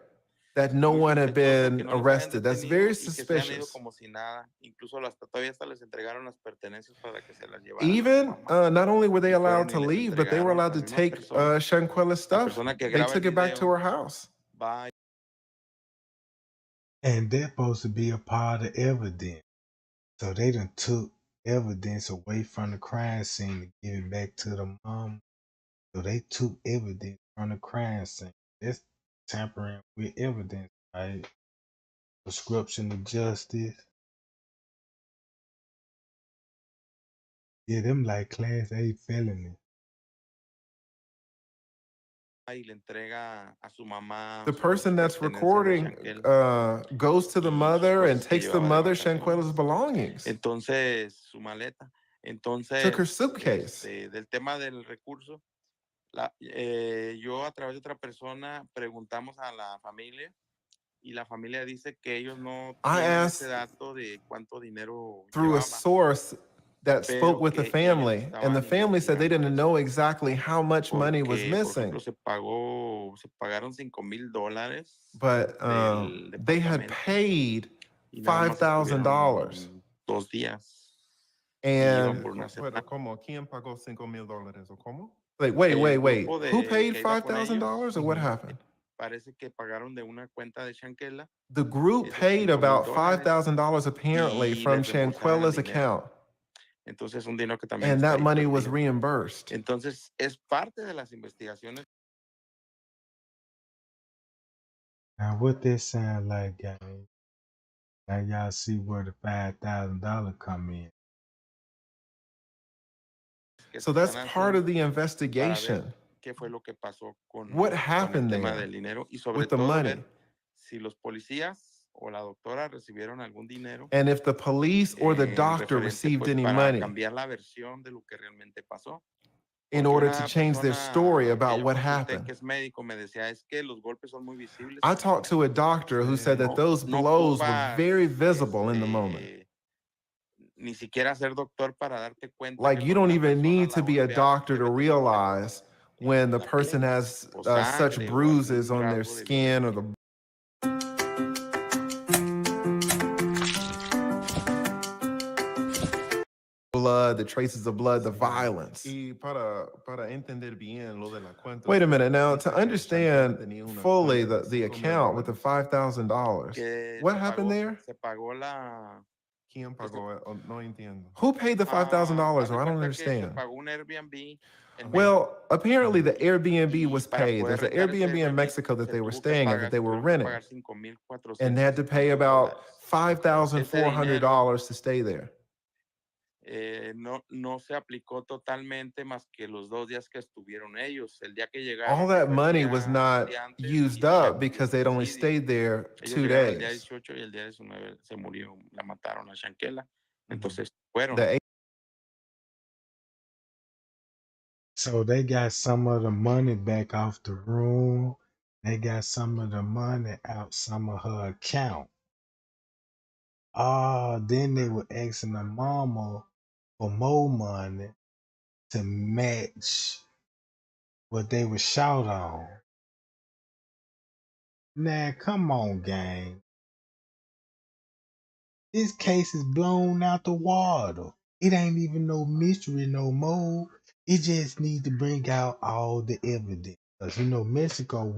that no Muy one had sospechoso que been no los hayan arrested. That's very detenido y que se hayan ido suspicious. como si nada. Incluso hasta todavía hasta les entregaron las pertenencias para que se las llevaran a su Even mamá. not only were they Y allowed fueron y to les leave, but they were entregaron allowed la to misma take persona. Shanquella's La stuff. persona que They graba el took it back to video her house. va And that's supposed to be a part of evidence. So they done took evidence away from the crime scene to give it back to the mom. So they took evidence from the crime scene. That's tampering with evidence, right? Obstruction of justice. Yeah, them like class A felony. y le entrega a su mamá The sus person that's pertenencias de recording Shanquella goes to the y sus mother and cosas que takes the llevaba de mother Shanquella's vacaciones. belongings. Entonces, su maleta. Took her Entonces, suitcase. del tema del recurso, yo a través de otra persona preguntamos a la familia y la familia dice que ellos no I tienen ese asked dato de cuánto dinero through a llevaba, source that spoke pero with the que ellos family, and the estaban family said they investigando didn't eso. know exactly how much money was Porque, por missing, ejemplo, se pagaron $5,000 but del they had departamento paid y nada más $5,000. estuvieron 2 días y iban And por una semana. ¿cómo? ¿Quién pagó $5,000 o cómo? Like, El wait. grupo Who de paid que iba con $5,000 ellos, or what happened? parece que pagaron de una cuenta de Shanquella The group esos paid about $5,000 $5,000 apparently y from les reembolsaron el Shanquella's dinero. account, Entonces es un dinero que también and está that ahí money was perdido. reimbursed. Entonces es parte de las investigaciones. Now what this sound like, guys? Now y'all see where the $5,000 come in. Que So se that's están part of haciendo the para ver investigation. qué fue lo que pasó What con el happened tema there del dinero y sobre with the todo money? ver si los policías o la doctora recibieron algún dinero And if the police or the doctor referente received pues any para money cambiar la versión de lo que realmente pasó. in Porque order to una change their story persona que about yo what consulté happened. que es médico me decía es que los golpes son muy visibles. I talked to a doctor who said that those No blows were very ocupas visible in the moment. ni siquiera ser doctor para darte cuenta Like, que you cuando don't una even persona need la to be a golpeas doctor se to ve totalmente realize when the la person piel has o such sangre o bruises algún on their rasgo de skin or violencia. the blood, the traces of blood, the violence. Wait a minute. Now, to understand fully the account with the $5,000, Que what happened there? se pagó la... Who paid the $5,000? haz de Or I don't cuenta que se understand. pagó un Airbnb en México Well, apparently the Airbnb was y para paid. poder There's an rentar ese Airbnb in Airbnb Mexico that se they were tuvo que staying at, that pagar, they se were tuvieron que renting, pagar and they had to pay $5,400 about tantos dólares. Ese dinero $5,400 to stay there. no se aplicó totalmente más que los 2 días que estuvieron ellos. El día que All llegaron that fue el money was not día antes used y se up cometió because they'd only suicidio. stayed there Ellos 2 llegaron el día days. 18 y el día 19 se murió, la mataron a Shanquella. Entonces fueron. The So they got some of the money back off the room. They got some of the money out some of her account. Then they were asking the mama for more money to match what they were short on. Now, come on, gang. This case is blown out the water. It ain't even no mystery no more. It just need to bring out all the evidence. Cause Mexico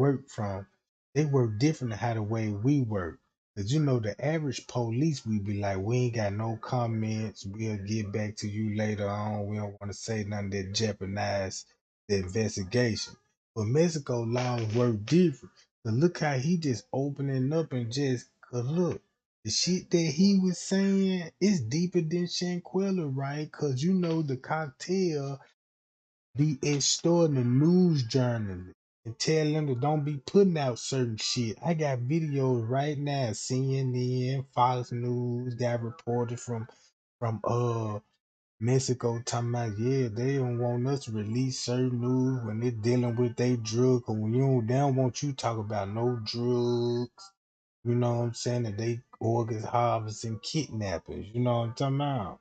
they work different than how the way we work. Cause the average police we be like, we ain't got no comments. We'll get back to you later on. We don't want to say nothing that jeopardize the investigation. But Mexico laws work different. But look how he just opening up and just, cause look. The shit that he was saying is deeper than Shanquella, right? Cause the cocktail be extorting the news journalists and tell them to don't be putting out certain shit. I got videos right now, CNN, Fox News, got reported from Mexico talking about, yeah, they don't want us to release certain news when they're dealing with their drug, or when they don't want you to talk about no drugs. You know what I'm saying? That they organs harvesting kidnappers. You know what I'm talking about?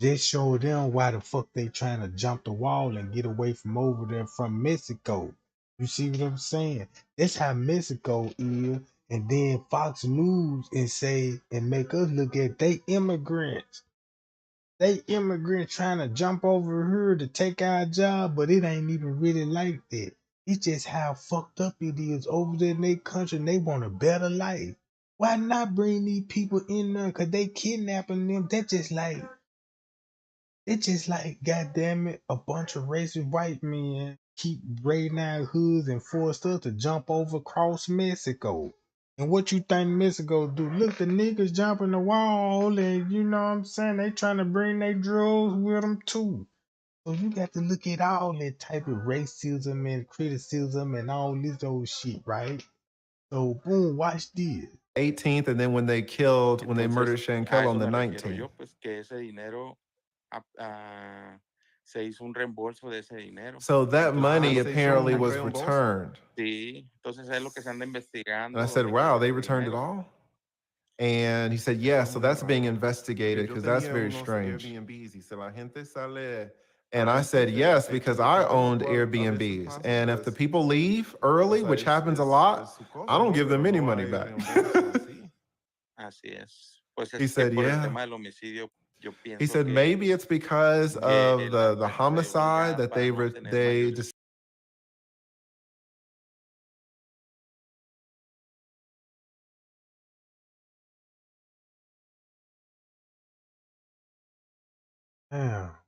Just show them why the fuck they trying to jump the wall and get away from over there from Mexico. You see what I'm saying? That's how Mexico is. And then Fox News and say and make us look at they immigrants. They immigrants trying to jump over here to take our job, but it ain't even really like that. It's just how fucked up it is over there in their country and they want a better life. Why not bring these people in there? Cause they kidnapping them. It's just like, goddamn it, a bunch of racist white men keep raiding our hoods and forced us to jump over across Mexico. And what you think Mexico do? Look, the niggas jumping the wall, and you know what I'm saying? They trying to bring their drugs with them too. So you got to look at all that type of racism and criticism and all this old shit, right? So boom, watch this. 18th, and then when they murdered Entonces, a Shanquella on eso the me refiero 19th. yo, pues que ese dinero se hizo un reembolso de ese dinero. So that Entonces, money es lo que apparently se was anda returned. sí, entonces es lo que se anda And I investigando, said, dónde wow, quedó they ese returned it dinero. all? And he said, yeah, so that's being investigated because that's very strange. And I said, yes, because I owned Airbnbs. And if the people leave early, which happens a lot, I don't give them any money back. Así es. Pues He es que said, por el yeah. tema del homicidio, yo He pienso said, que maybe it's because of la the cuenta fue homicide obligada that para no tener mayores. Damn.